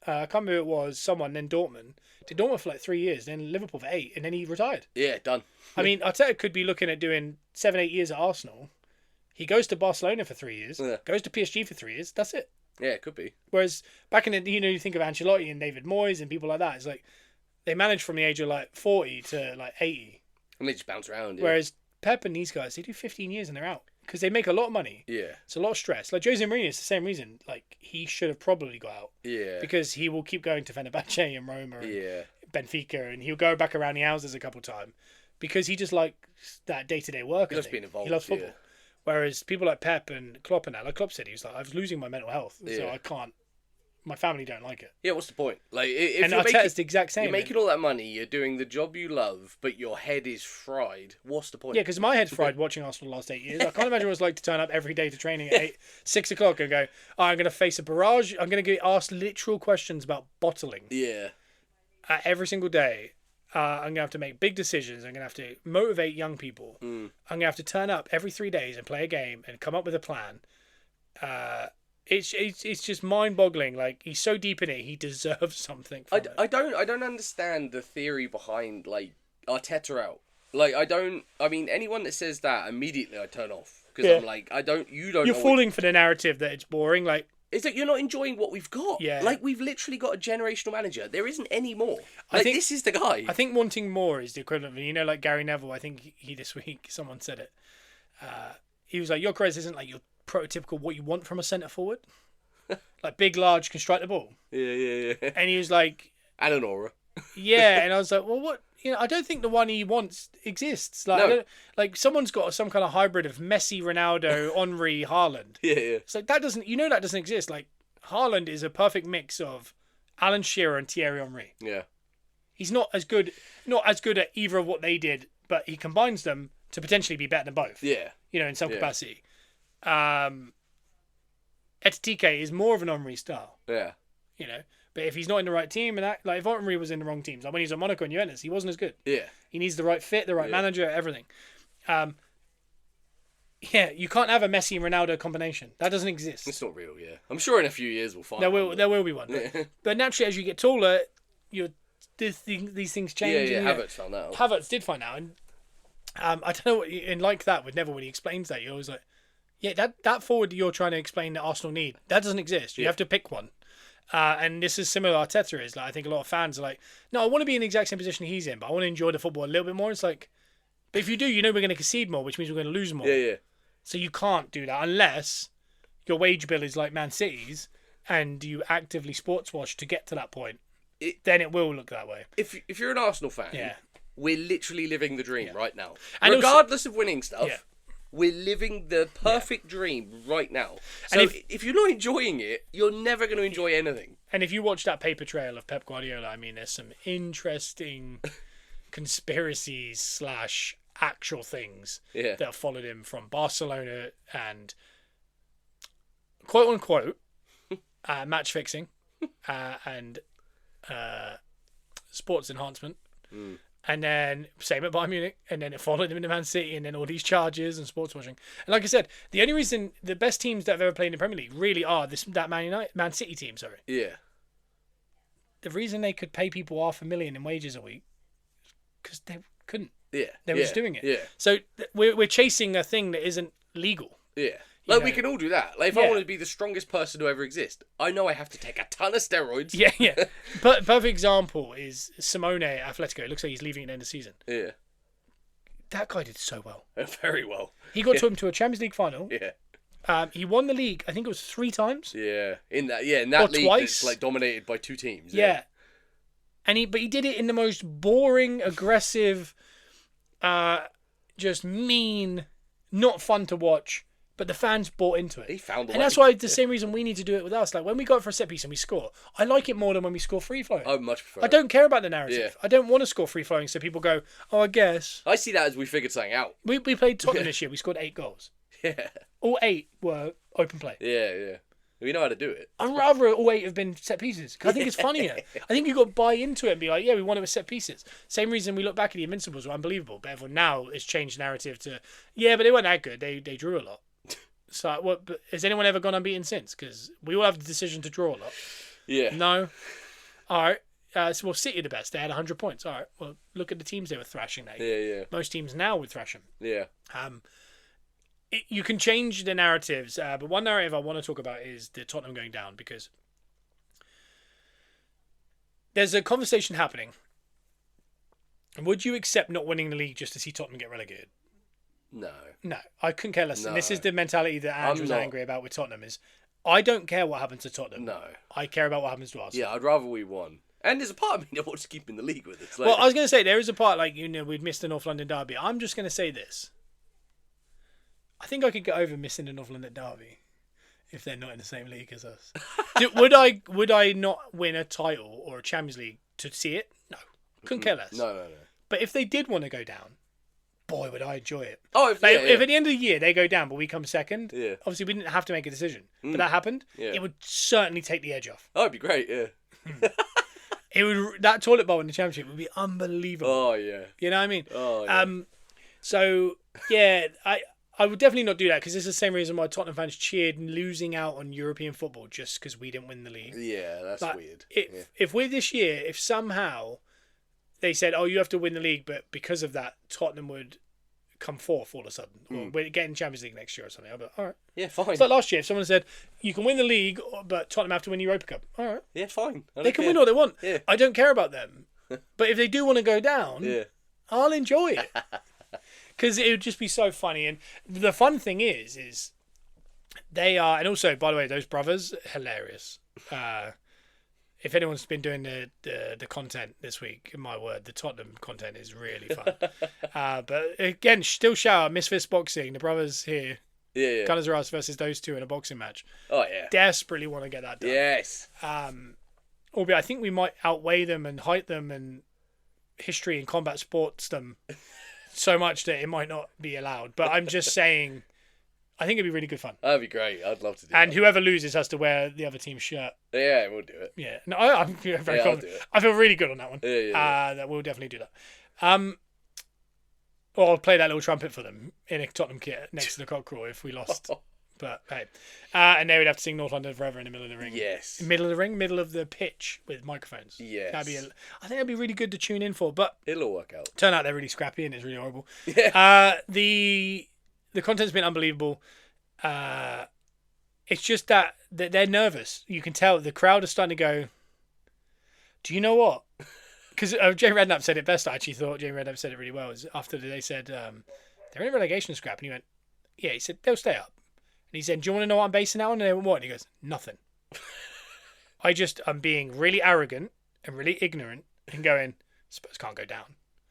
I can't remember who it was, someone, then Dortmund. Did Dortmund for like 3 years, then Liverpool for 8, and then he retired. Yeah, done. I mean, Arteta could be looking at doing 7-8 years at Arsenal. He goes to Barcelona for 3 years, goes to PSG for 3 years, that's it. Yeah, it could be. Whereas back in the, you think of Ancelotti and David Moyes and people like that, it's like they managed from the age of like 40 to like 80. And they just bounce around. Yeah. Whereas Pep and these guys, they do 15 years and they're out because they make a lot of money. Yeah. It's a lot of stress. Like Jose Mourinho is the same reason. Like he should have probably got out. Yeah. Because he will keep going to Fenerbahce and Roma and Benfica, and he'll go back around the houses a couple of times because he just likes that day-to-day work. He loves being involved. He loves football. Yeah. Whereas people like Pep and Klopp and that, like Klopp said, he was like, I was losing my mental health, so I can't. My family don't like it. Yeah, what's the point? Like, if and Arteta's the exact same. You're making all that money, you're doing the job you love, but your head is fried. What's the point? Yeah, because my head's fried watching Arsenal the last 8 years. I can't imagine what it's like to turn up every day to training at 6 o'clock and go, I'm going to face a barrage. I'm going to get asked literal questions about bottling. Yeah. Every single day. I'm going to have to make big decisions. I'm going to have to motivate young people. I'm going to have to turn up every 3 days and play a game and come up with a plan. It's just mind-boggling. Like, he's so deep in it, he deserves something from it. I don't understand the theory behind like Arteta out. Like I mean anyone that says that immediately I turn off because Yeah. I'm like you You're don't know falling for the narrative that it's boring. Like, Is that you're not enjoying what we've got. Yeah. Like we've literally got a generational manager. There isn't any more. I Like think- this is the guy. I think wanting more is the equivalent of, like Gary Neville. I think he this week, someone said it. He was like, Gyökeres isn't like your prototypical what you want from a centre forward. Like big, large, can strike the ball. Yeah. And he was like, And an aura. yeah. And I was like, well, what? I don't think the one he wants exists. Like, No. I don't, like someone's got some kind of hybrid of Messi, Ronaldo, Henry, Haaland. Yeah. It's like that doesn't exist. Like Haaland is a perfect mix of Alan Shearer and Thierry Henry. Yeah. He's not as good at either of what they did, but he combines them to potentially be better than both. Yeah. In some Yeah. capacity. Etitike is more of an Henry style. Yeah. But if he's not in the right team, and like if Henry was in the wrong teams, like when he was at Monaco and Juventus, he wasn't as good. Yeah. He needs the right fit, the right Yeah. manager, everything. Yeah, you can't have a Messi and Ronaldo combination. That doesn't exist. It's not real, yeah. I'm sure in a few years we'll find There one, will be one. But naturally, as you get taller, these things change. Yeah, and Havertz found that out. Havertz did find out, and I don't know. And like that with Neville, when he explains that, you're always like, yeah, that forward you're trying to explain that Arsenal need, that doesn't exist. You have to pick one. And this is similar. Arteta is like, I think a lot of fans are like, no, I want to be in the exact same position he's in, but I want to enjoy the football a little bit more. It's like, but if you do, we're going to concede more, which means we're going to lose more. Yeah. So you can't do that unless your wage bill is like Man City's and you actively sports wash to get to that point. Then it will look that way. If you're an Arsenal fan, Yeah. we're literally living the dream right now. And Regardless of winning stuff, Yeah. we're living the perfect dream right now. And So if you're not enjoying it, you're never going to enjoy anything. And if you watch that paper trail of Pep Guardiola, I mean, there's some interesting conspiracies / actual things Yeah. that have followed him from Barcelona and quote unquote match fixing and sports enhancement. And then same at Bayern Munich, and then it followed him into Man City, and then all these charges and sports washing. And like I said, the only reason the best teams that have ever played in the Premier League really are that Man City team. Sorry, Yeah. the reason they could pay people $500,000 in wages a week because they couldn't. Yeah. They were just doing it. Yeah. So we're chasing a thing that isn't legal. Yeah. Like, know. we can all do that. Like, if I Yeah. want to be the strongest person to ever exist, I know I have to take a ton of steroids. Yeah. But perfect example is Simone at Atletico. It looks like he's leaving at the end of the season. Yeah. That guy did so well. Very well. He got him to a Champions League final. Yeah. He won the league. I think it was 3 times. Yeah. In that Or league twice. that's like dominated by 2 teams. Yeah. And he did it in the most boring, aggressive, just mean, not fun to watch. But the fans bought into it. He found a And way. that's why the same reason we need to do it with us. Like when we go for a set piece and we score, I like it more than when we score free flowing. I much prefer I it. don't care about the narrative. Yeah. I don't want to score free flowing so people go, oh, I guess. I see that as we figured something out. We played Tottenham this year. We scored 8 goals. Yeah. All 8 were open play. Yeah. We know how to do it. I'd rather all 8 have been set pieces because I think it's funnier. I think you've got to buy into it and be like, yeah, we want it with set pieces. Same reason we look back at the Invincibles were unbelievable. But everyone now has changed the narrative to, yeah, but they weren't that good. They drew a lot. So what? But has anyone ever gone unbeaten since? Because we all have the decision to draw a lot. Yeah. No. All right. So City are the best. They had 100 points. All right. Well, look at the teams they were thrashing that year. Yeah. Most teams now would thrash them. Yeah. You can change the narratives, but one narrative I want to talk about is the Tottenham going down because there's a conversation happening. Would you accept not winning the league just to see Tottenham get relegated? No, I couldn't care less. And this No. is the mentality that Andrew was not. angry about with Tottenham is I don't care what happens to Tottenham. No. I care about what happens to Arsenal. Yeah, I'd rather we won. And there's a part of me that wants to keep in the league with us. Like, Well, I was going to say, there is a part, like, we'd missed the North London derby. I'm just going to say this. I think I could get over missing the North London derby if they're not in the same league as us. Would I not win a title or a Champions League to see it? No. Couldn't care less. No. But if they did want to go down, boy, would I enjoy it. Oh, if Like, if at the end of the year they go down but we come second, Yeah. obviously we didn't have to make a decision. But that happened, Yeah. it would certainly take the edge off. Oh, it'd be great, yeah. That toilet bowl in the Championship would be unbelievable. Oh, yeah. You know what I mean? Oh, yeah. So yeah, I I would definitely not do that because it's the same reason why Tottenham fans cheered losing out on European football just because we didn't win the league. Yeah, that's Like, weird. If we're this year, if somehow they said, "Oh, you have to win the league," but because of that, Tottenham would come fourth all of a sudden, or we're getting Champions League next year or something, I'd be like, all right. Yeah, fine. It's like last year, if someone said you can win the league, but Tottenham have to win Europa Cup. All right, Yeah, fine. they can win all they want. Yeah. I don't care about them, but if they do want to go down, Yeah. I'll enjoy it because it would just be so funny. And the fun thing is they are, and also by the way, those brothers hilarious. If anyone's been doing the content this week, my word, the Tottenham content is really fun. But again, still shout out Misfits Boxing, the brothers here, Yeah. Gunners Ross versus those two in a boxing match. Oh yeah. Desperately want to get that done. Yes. Albeit I think we might outweigh them and height them and history and combat sports them so much that it might not be allowed. But I'm just saying, I think it'd be really good fun. That'd be great. I'd love to do And that. whoever loses has to wear the other team's shirt. Yeah, we'll do it. Yeah, no, I'm very Yeah, I'll confident. do it. I feel really good on that one. Yeah. That we'll definitely do that. Or I'll play that little trumpet for them in a Tottenham kit next to the cockerel if we lost. But hey, and they would have to sing North London Forever in the middle of the ring. Yes. Middle of the ring, middle of the pitch with microphones. Yes. I think that'd be really good to tune in for. But It'll all work out. turn out they're really scrappy and it's really horrible. Yeah. The content's been unbelievable. It's just that they're nervous. You can tell the crowd is starting to go, do you know what? Because Jay Redknapp said it best. I actually thought Jay Redknapp said it really well. Was after they said they're in a relegation scrap, and he went, yeah. He said they'll stay up, and he said, do you want to know what I'm basing that on? And they went, what? And he goes, nothing. I'm being really arrogant and really ignorant and going, Spurs can't go down.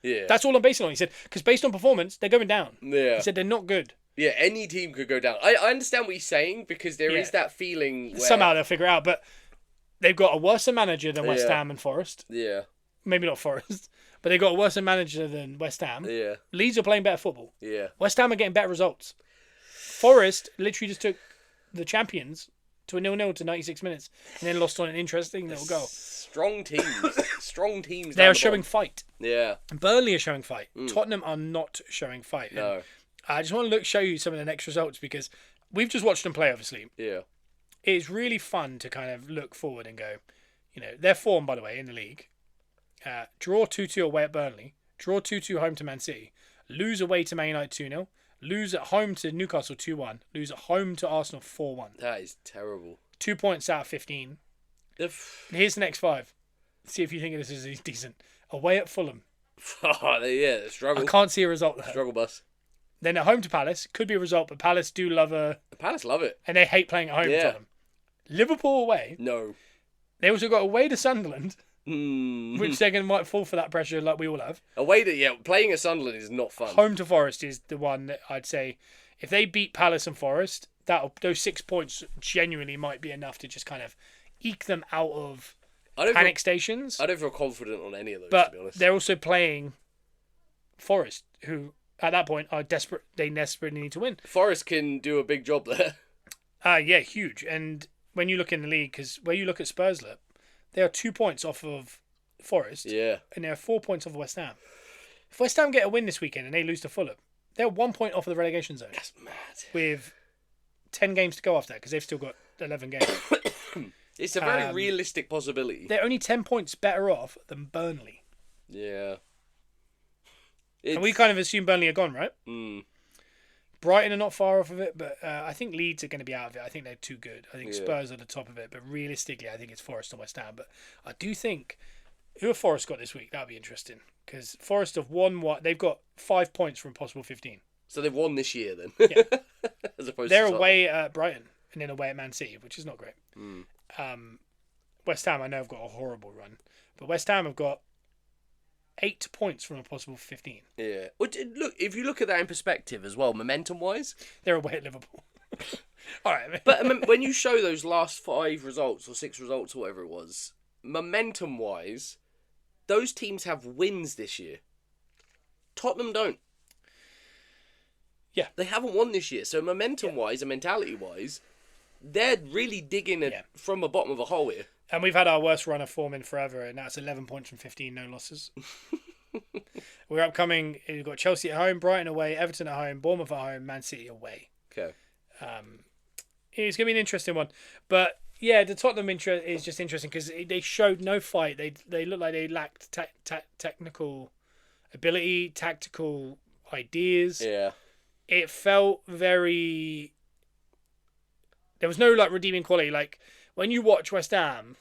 Yeah. That's all I'm basing it on. He said, because based on performance, they're going down. Yeah. He said they're not good. Yeah, any team could go down. I understand what he's saying because there is that feeling where... Somehow they'll figure it out, but they've got a worse manager than West Ham and Forest. Yeah. Maybe not Forest, but they've got a worse manager than West Ham. Yeah. Leeds are playing better football. Yeah. West Ham are getting better results. Forest literally just took the champions to a 0-0 to 96 minutes and then lost on an interesting little goal. Strong teams. Strong teams. They down are the showing bottom. fight. Yeah. Burnley are showing fight. Tottenham are not showing fight. No. And I just want to show you some of the next results because we've just watched them play, obviously. Yeah. It's really fun to kind of look forward and go, their form, by the way, in the league. Draw 2-2 away at Burnley. Draw 2-2 home to Man City. Lose away to Man United 2-0. Lose at home to Newcastle 2-1. Lose at home to Arsenal 4-1. That is terrible. 2 points out of 15. Here's the next 5. See if you think this is decent. Away at Fulham. Yeah, struggle. I can't see a result there. Struggle bus. Then at home to Palace. Could be a result, but Palace do love The Palace love it. and they hate playing at home to them. Liverpool away. No. They also got away to Sunderland, Mm. which they're going to might fall for that pressure like we all have. Away to playing at Sunderland is not fun. Home to Forest is the one that I'd say if they beat Palace and Forest, those 6 points genuinely might be enough to just kind of eke them out of panic stations. I don't feel confident on any of those, But to be honest. they're also playing Forest, who at that point are desperate. They desperately need to win. Forest can do a big job there. Yeah, huge. And when you look in the league, because where you look at Spurs, they are 2 points off of Forest, Yeah. and they're 4 points off of West Ham. If West Ham get a win this weekend and they lose to Fulham, they're 1 point off of the relegation zone That's mad. with 10 games to go after that because they've still got 11 games. It's a very realistic possibility. They're only 10 points better off than Burnley. Yeah. And we kind of assume Burnley are gone, right? Mm. Brighton are not far off of it, but I think Leeds are going to be out of it. I think they're too good. I think Yeah. Spurs are the top of it, but realistically, I think it's Forest and West Ham. But I do think who have Forest got this week? That'll be interesting because Forest have won they've got 5 points from possible 15. So they've won this year then. Yeah. As opposed They're to away at Brighton and then away at Man City, which is not great. Mm. West Ham, I know, have got a horrible run, but West Ham have got 8 points from a possible 15. Yeah. Look, if you look at that in perspective as well, momentum-wise. They're away at Liverpool. All right, But I mean, when you show those last 5 results or 6 results or whatever it was, momentum-wise, those teams have wins this year. Tottenham don't. Yeah. They haven't won this year. So momentum-wise and mentality-wise, they're really digging from the bottom of a hole here. And we've had our worst run of form in forever, and that's 11 points from 15, no losses. We're upcoming. We've got Chelsea at home, Brighton away, Everton at home, Bournemouth at home, Man City away. Okay. It's going to be an interesting one. But yeah, the Tottenham is just interesting because they showed no fight. They looked like they lacked technical ability, tactical ideas. Yeah. It felt very... There was no like redeeming quality. Like when you watch West Ham,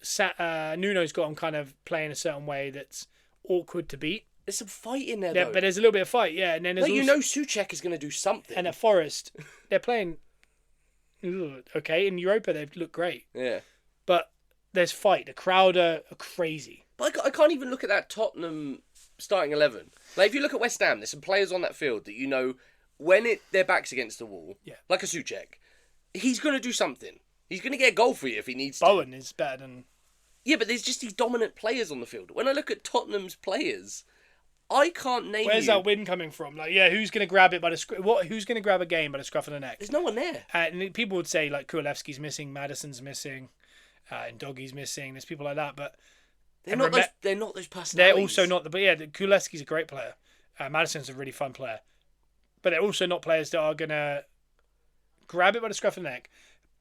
Nuno's got them kind of playing a certain way that's awkward to beat. There's some fight in there, Yeah, though. but there's a little bit of fight, yeah. And then there's Like, also, Souček is going to do something. and at Forest, they're playing okay. In Europa, they've looked great. Yeah. But there's fight. The crowd are crazy. But I can't even look at that Tottenham starting 11. Like, if you look at West Ham, there's some players on that field that you know, when their back's against the wall, Yeah. like a Souček, he's going to do something. He's going to get a goal for you if he needs to. Bowen is better than... Yeah, but there's just these dominant players on the field. When I look at Tottenham's players, I can't name Where's you. that win coming from? Like, yeah, who's going to grab it by the who's going to grab a game by the scruff of the neck? There's no one there. And people would say like Kulevski's missing, Madison's missing, and Doggy's missing. There's people like that, but They're and not remem- those personalities. they're also not. But yeah, Kulevski's a great player. Madison's a really fun player, but they're also not players that are gonna grab it by the scruff of the neck,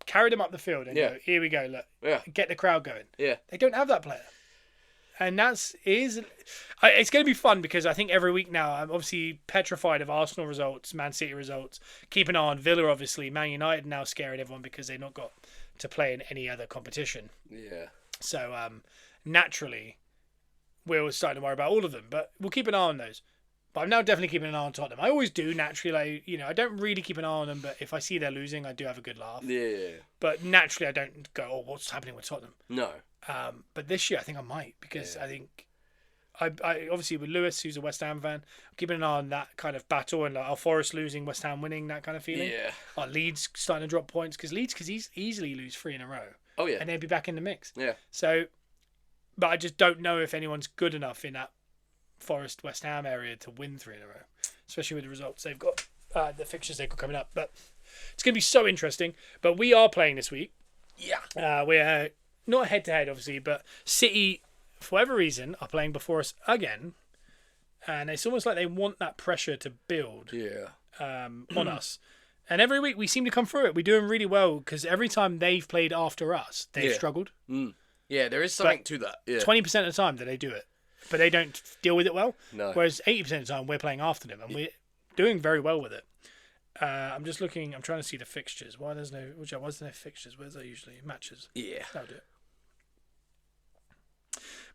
carry them up the field, and go, "Here we go, look, get the crowd going." Yeah. They don't have that player. And it's going to be fun because I think every week now I'm obviously petrified of Arsenal results, Man City results. Keep an eye on Villa, obviously. Man United now scaring everyone because they've not got to play in any other competition. Yeah. So naturally, we're starting to worry about all of them. But we'll keep an eye on those. But I'm now definitely keeping an eye on Tottenham. I always do naturally. Like, I don't really keep an eye on them, but if I see they're losing, I do have a good laugh. Yeah. But naturally, I don't go, "Oh, what's happening with Tottenham?" No. But this year, I think I might because I think I obviously with Lewis, who's a West Ham fan, I'm keeping an eye on that kind of battle and like our Forest losing, West Ham winning, that kind of feeling. Yeah. Our Leeds starting to drop points because Leeds easily lose 3 in a row. Oh, yeah. And they'd be back in the mix. Yeah. So, but I just don't know if anyone's good enough in that Forest West Ham area to win 3 in a row, especially with the results they've got, the fixtures they've got coming up. But it's going to be so interesting. But we are playing this week. Yeah. We're not head to head, obviously, but City, for whatever reason, are playing before us again, and it's almost like they want that pressure to build Yeah. on us. And every week we seem to come through it. We're doing really well because every time they've played after us, they've struggled. Yeah, there is something to that. Yeah. 20% of the time that they do it, but they don't deal with it well. No. Whereas 80% of the time we're playing after them, and we're doing very well with it. I'm just looking. I'm trying to see the fixtures. Why there's no fixtures? Where's there usually matches? Yeah. That'll do it.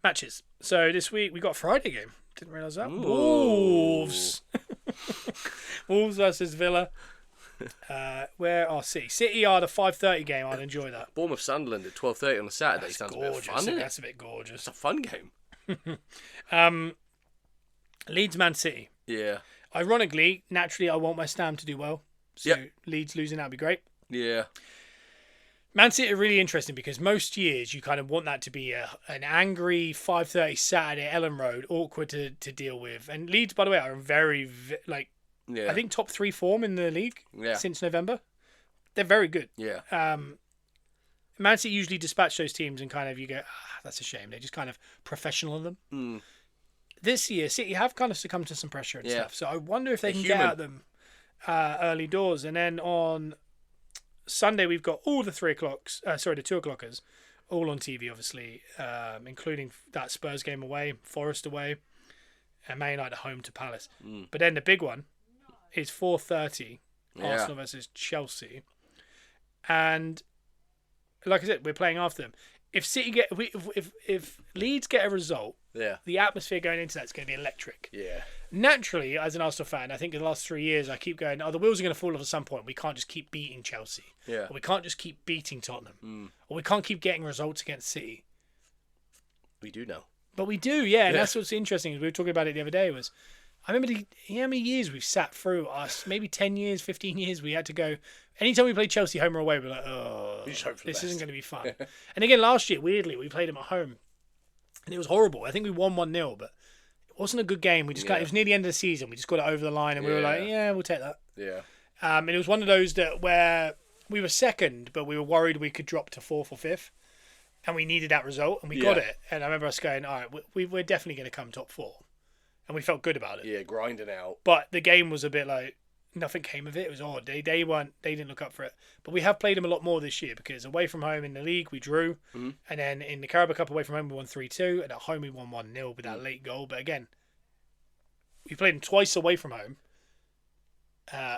Matches. So this week we got a Friday game. Didn't realise that. Ooh. Wolves. Wolves versus Villa. Where are City? City are the 5:30 game. I'd enjoy that. Bournemouth Sunderland at 12:30 on a Saturday That's sounds gorgeous. a bit fun, isn't it? That's a bit gorgeous. It's a fun game. Leeds Man City. Yeah. Ironically, naturally, I want West Ham to do well. So Leeds losing, that'd be great. Yeah. Man City are really interesting because most years you kind of want that to be an angry 5:30 Saturday Ellen Road, awkward to deal with. And Leeds, by the way, are in very Yeah. I think top 3 form in the league Yeah. since November. They're very good. Yeah. Man City usually dispatch those teams and kind of you go, that's a shame. They just kind of professional them. This year, City have kind of succumbed to some pressure and stuff. So I wonder if they can get at them early doors. And then on Sunday, we've got all the 2 o'clockers, all on TV, obviously, including that Spurs game away, Forest away, and Man United at home to Palace. But then the big one is 4:30, Arsenal versus Chelsea. And like I said, we're playing after them. If City if Leeds get a result, the atmosphere going into that is going to be electric. Yeah. Naturally, as an Arsenal fan, I think in the last 3 years, I keep going, the wheels are going to fall off at some point. We can't just keep beating Chelsea. Yeah. Or we can't just keep beating Tottenham. Or we can't keep getting results against City. We do now. But we do, yeah. And that's what's interesting. We were talking about it the other day. I remember how many years we've sat through us, maybe 10 years, 15 years, we had to go. Anytime we played Chelsea home or away, we're like, this isn't going to be fun. And again, last year, weirdly, we played them at home. And it was horrible. I think we won 1-0, but it wasn't a good game. We just it was near the end of the season. We just got it over the line and we were like, we'll take that. Yeah. And it was one of those where we were second, but we were worried we could drop to 4th or 5th. And we needed that result, and we got it. And I remember us going, all right, we're definitely going to come top 4. and we felt good about it. Yeah, grinding out. But the game was a bit like nothing came of it. It was odd. They didn't look up for it. But we have played them a lot more this year because away from home in the league we drew, and then in the Carabao Cup away from home we won 3-2, and at home we won 1-0 with that late goal. But again, we played them twice away from home,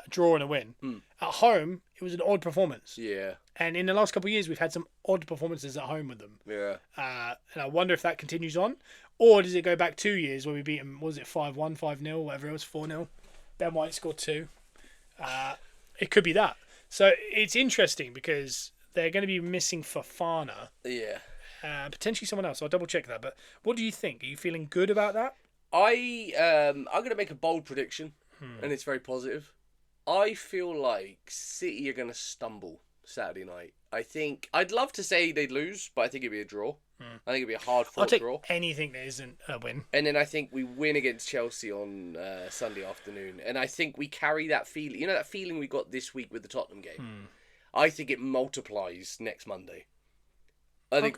draw and a win. At home it was an odd performance. Yeah. And in the last couple of years we've had some odd performances at home with them. Yeah. And I wonder if that continues on, or does it go back 2 years where we beat them? Was it 5-1, 5-0, whatever it was, 4-0? Ben White scored 2. It could be that. So it's interesting because they're going to be missing Fofana. Yeah. Potentially someone else. I'll double check that. But what do you think? Are you feeling good about that? I'm going to make a bold prediction, and it's very positive. I feel like City are going to stumble Saturday night. I'd love to say they'd lose, but I think it'd be a draw. I think it'd be a hard I'll fought take draw. anything that isn't a win. And then I think we win against Chelsea on Sunday afternoon. And I think we carry that feeling. You know that feeling we got this week with the Tottenham game? I think it multiplies next Monday. I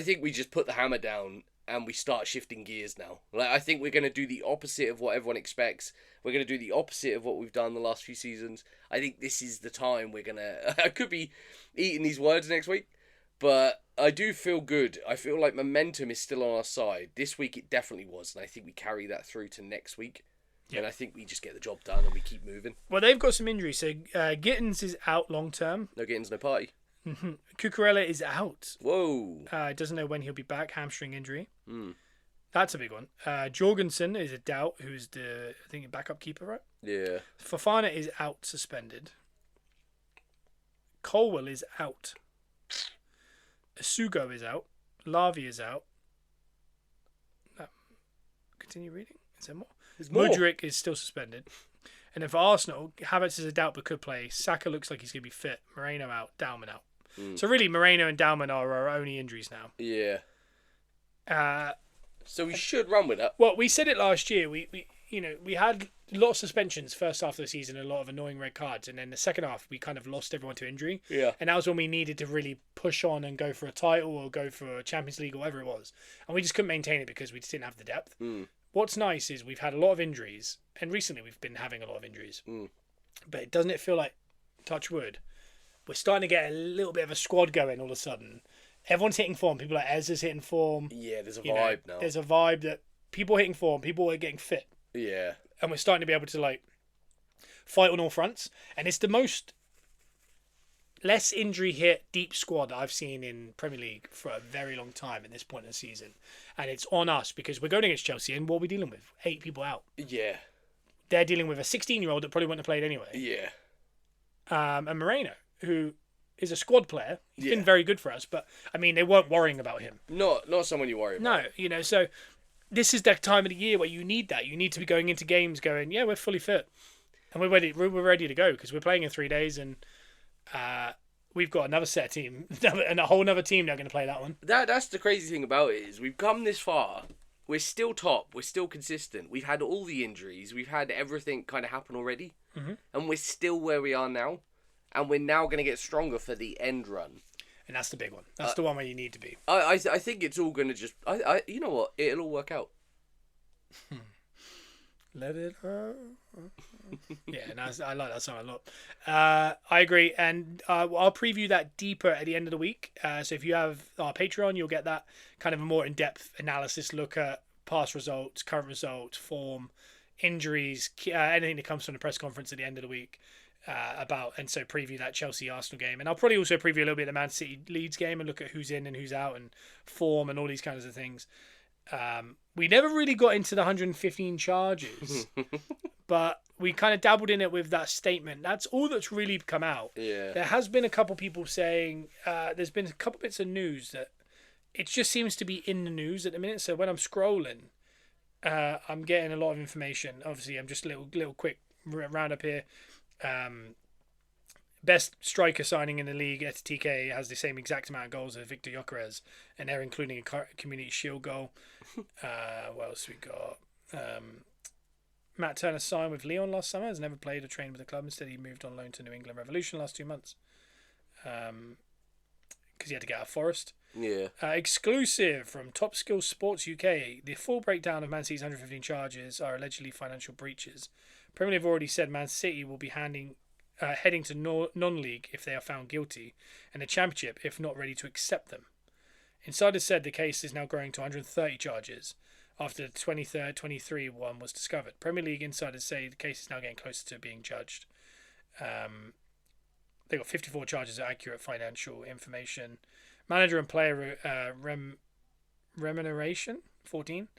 think we just put the hammer down and we start shifting gears now. Like I think we're going to do the opposite of what everyone expects. We're going to do the opposite of what we've done the last few seasons. I think this is the time we're going to... I could be eating these words next week, but I do feel good. I feel like momentum is still on our side. This week it definitely was, and I think we carry that through to next week. Yeah. And I think we just get the job done and we keep moving. Well, they've got some injuries. So Gittins is out long term. No Gittins, no party. Cucurella is out. Whoa. Doesn't know when he'll be back. Hamstring injury. That's a big one. Jorgensen is a doubt, who's the, I think, backup keeper, right? Yeah. Fofana is out, suspended. Colwell is out. Asugo is out. Lavi is out. Continue reading. Is there more? Mudryk is still suspended. And then for Arsenal, Havertz is a doubt but could play. Saka looks like he's going to be fit. Moreno out. Dauman out. So really, Moreno and Dauman are our only injuries now. Yeah. So we should run with that. Well, we said it last year. We had a lot of suspensions first half of the season, a lot of annoying red cards, and then the second half we kind of lost everyone to injury. Yeah. And that was when we needed to really push on and go for a title or go for a Champions League or whatever it was. And we just couldn't maintain it because we just didn't have the depth. What's nice is we've had a lot of injuries, and recently we've been having a lot of injuries. But doesn't it feel like, touch wood, we're starting to get a little bit of a squad going all of a sudden. Everyone's hitting form. People like Ezra's hitting form. Yeah, there's a vibe now. There's a vibe that people are hitting form. People are getting fit. Yeah. And we're starting to be able to like fight on all fronts. And it's the most less injury hit deep squad I've seen in Premier League for a very long time at this point in the season. And it's on us because we're going against Chelsea, and what are we dealing with? 8 people out. Yeah. They're dealing with a 16-year-old that probably wouldn't have played anyway. Yeah. And Moreno, who is a squad player. He's been very good for us, but I mean, they weren't worrying about him. Not someone you worry about. No, so this is the time of the year where you need that. You need to be going into games going, yeah, we're fully fit. And we're ready to go because we're playing in 3 days, and we've got another set team and a whole other team that are going to play that one. That's the crazy thing about it is we've come this far. We're still top. We're still consistent. We've had all the injuries. We've had everything kind of happen already. And we're still where we are now. And we're now going to get stronger for the end run. And that's the big one. That's the one where you need to be. I think it's all going to just... you know what? It'll all work out. Let it yeah, no, I like that song a lot. I agree, and I'll preview that deeper at the end of the week. So if you have our Patreon, you'll get that kind of a more in-depth analysis, look at past results, current results, form, injuries, anything that comes from the press conference at the end of the week. And so preview that Chelsea Arsenal game, and I'll probably also preview a little bit of the Man City Leeds game and look at who's in and who's out and form and all these kinds of things. We never really got into the 115 charges, but we kind of dabbled in it with that statement. That's all that's really come out. Yeah. There has been a couple people saying, there's been a couple bits of news that it just seems to be in the news at the minute. So when I'm scrolling, I'm getting a lot of information. Obviously, I'm just a little quick roundup here. Best striker signing in the league, Etitike has the same exact amount of goals as Victor Gyökeres, and they're including a Community Shield goal. What else we got? Matt Turner signed with Lyon last summer, has never played or trained with the club. Instead, he moved on loan to New England Revolution last 2 months. because he had to get out of Forest. Yeah. Exclusive from Top Skills Sports UK, the full breakdown of Man City's 115 charges are allegedly financial breaches. Premier League have already said Man City will be heading to non-league if they are found guilty, and the Championship if not ready to accept them. Insiders said the case is now growing to 130 charges after the 23 one was discovered. Premier League insiders say the case is now getting closer to being judged. They got 54 charges of accurate financial information. Manager and player remuneration, 14.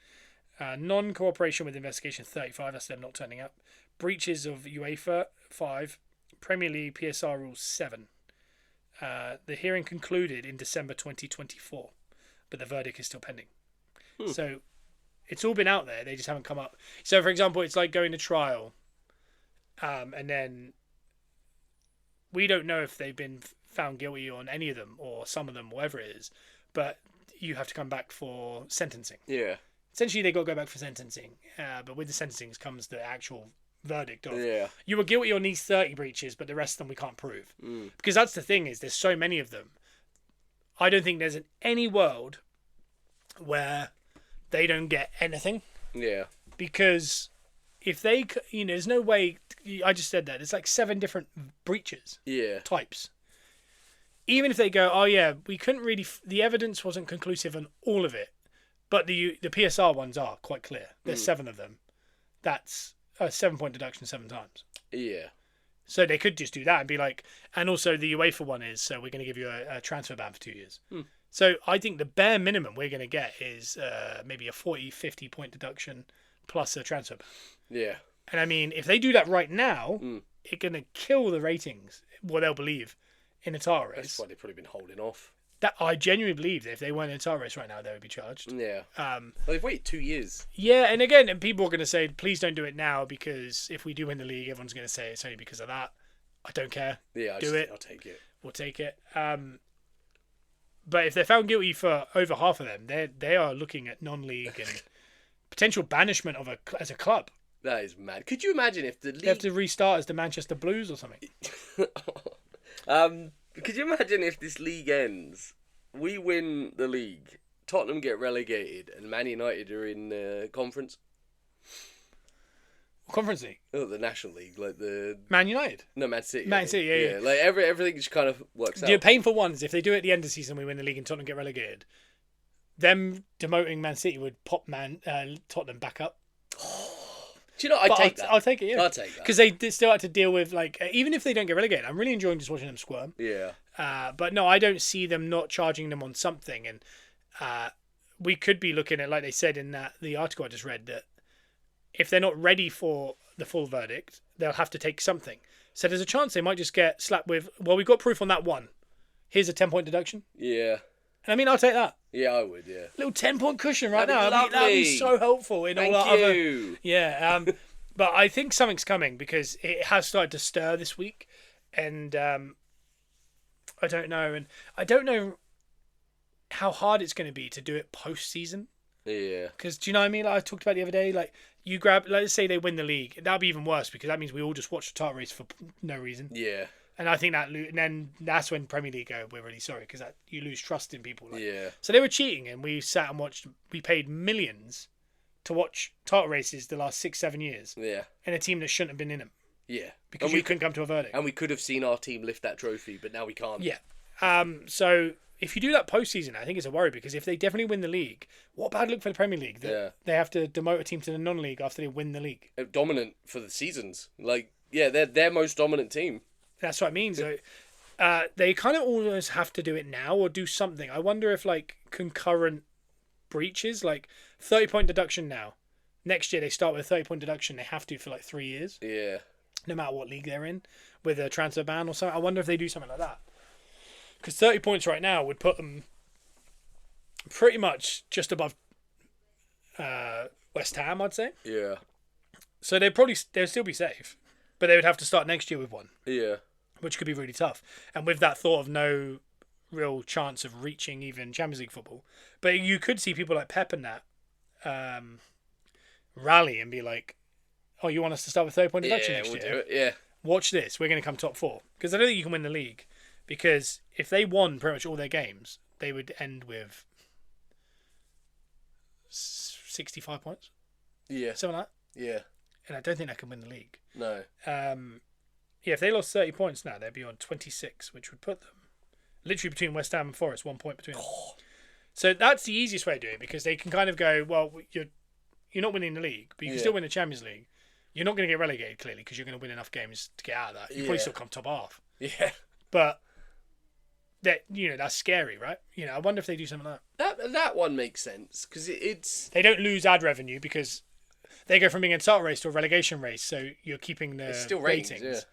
Non-cooperation with investigation, 35. That's them not turning up. Breaches of UEFA, 5. Premier League PSR rules, 7. The hearing concluded in December 2024, but the verdict is still pending. So it's all been out there. They just haven't come up. So, for example, it's like going to trial, and then we don't know if they've been found guilty on any of them or some of them, whatever it is, but you have to come back for sentencing. Yeah. Essentially, they got to go back for sentencing, but with the sentencing comes the actual verdict of you were guilty on these 30 breaches, but the rest of them we can't prove. Because that's the thing, is there's so many of them. I don't think there's any world where they don't get anything. Yeah. Because if they, there's no way. I just said that. It's like 7 different breaches. Yeah. Types. Even if they go, oh yeah, we couldn't really. The evidence wasn't conclusive on all of it, but the PSR ones are quite clear. There's 7 of them. That's a 7-point deduction 7 times. Yeah. So they could just do that and be like, and also the UEFA one is, so we're going to give you a transfer ban for 2 years. So I think the bare minimum we're going to get is maybe a 40, 50-point deduction plus a transfer ban. Yeah. And I mean, if they do that right now, it's going to kill the ratings, what they'll believe in a title race. That's why they've probably been holding off. That I genuinely believe that if they weren't in a title race right now, they would be charged. Yeah. Well, they've waited 2 years. Yeah, and again, and people are going to say, please don't do it now, because if we do win the league, everyone's going to say it's only because of that. I don't care. Yeah, I'll take it. We'll take it. But if they're found guilty for over half of them, they are looking at non-league and potential banishment of as a club. That is mad. Could you imagine if the league... They have to restart as the Manchester Blues or something. Could you imagine if this league ends, we win the league, Tottenham get relegated, and Man United are in conference? Conference League? Oh, the National League, like the... Man United? No, Man City. Man City, yeah. Like everything just kind of works out. The painful ones, if they do it at the end of the season, we win the league and Tottenham get relegated, them demoting Man City would pop Tottenham back up. Do you know, I'll take that. I'll take it, yeah. I'll take that. Because they still have to deal with, like, even if they don't get relegated, I'm really enjoying just watching them squirm. Yeah. But no, I don't see them not charging them on something. And we could be looking at, like they said in the article I just read, that if they're not ready for the full verdict, they'll have to take something. So there's a chance they might just get slapped with, well, we've got proof on that one. Here's a 10-point deduction. Yeah. And I mean, I'll take that. Yeah, I would, yeah. Little 10-point cushion right That'd now. be That'd be so helpful in all our you. other... Yeah. But I think something's coming because it has started to stir this week. And I don't know. And I don't know how hard it's going to be to do it post-season. Yeah. Because do you know what I mean? Like I talked about the other day, like you grab, let's say they win the league. That'd be even worse because that means we all just watch the title race for no reason. Yeah. And I think and then that's when Premier League go, we're really sorry because you lose trust in people. Like. Yeah. So they were cheating and we sat and watched, we paid millions to watch title races the last 6-7 years. Yeah. In a team that shouldn't have been in them. Yeah. Because we couldn't come to a verdict. And we could have seen our team lift that trophy, but now we can't. Yeah. So if you do that postseason, I think it's a worry because if they definitely win the league, what bad look for the Premier League that they have to demote a team to the non-league after they win the league. Dominant for the seasons. Like, yeah, they're their most dominant team. That's what I mean. So they kind of almost have to do it now or do something. I wonder if like concurrent breaches, like 30-point deduction now. Next year they start with a 30-point deduction. They have to for like 3 years. Yeah. No matter what league they're in, with a transfer ban or something. I wonder if they do something like that. Because 30 points right now would put them pretty much just above West Ham, I'd say. Yeah. So they'd still be safe, but they would have to start next year with one. Yeah. Which could be really tough. And with that thought of no real chance of reaching even Champions League football. But you could see people like Pep and that rally and be like, oh, you want us to start with 30-point deduction next year? Do it. Yeah. Watch this. We're going to come top 4. Because I don't think you can win the league because if they won pretty much all their games, they would end with 65 points, Yeah. something like that. Yeah. And I don't think they can win the league. No. Yeah, if they lost 30 points now, they'd be on 26, which would put them literally between West Ham and Forest, 1 point between them. So that's the easiest way to do it, because they can kind of go, well, you're not winning the league, but you can still win the Champions League. You're not going to get relegated, clearly, because you're going to win enough games to get out of that. You probably still come top half. Yeah. But that's scary, right? I wonder if they do something like that. That one makes sense, because it's... They don't lose ad revenue because they go from being a title race to a relegation race, so you're keeping the still ratings.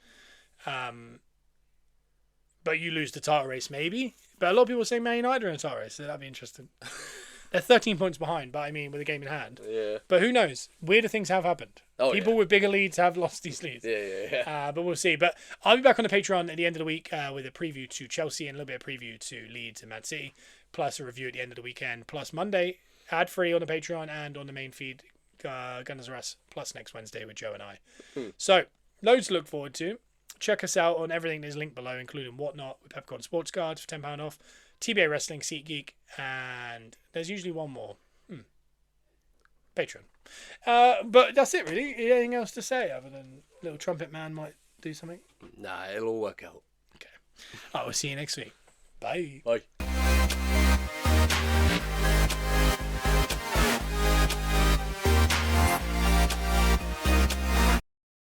But you lose the title race, maybe. But a lot of people say Man United are in a title race, so that'd be interesting. They're 13 points behind, but I mean, with a game in hand. Yeah. But who knows? Weirder things have happened. People with bigger leads have lost these leads. Yeah. But we'll see. But I'll be back on the Patreon at the end of the week with a preview to Chelsea and a little bit of preview to Leeds and Man City, plus a review at the end of the weekend, plus Monday, ad-free on the Patreon and on the main feed, Gunners R Us, plus next Wednesday with Joe and I. So, loads to look forward to. Check us out on everything that's linked below, including Whatnot with Peppercorn Sports Cards for £10 off, TBA Wrestling, SeatGeek, and there's usually one more. Patreon. But that's it, really. Anything else to say other than little trumpet man might do something? Nah, it'll all work out. Okay. I will see you next week. Bye. Bye.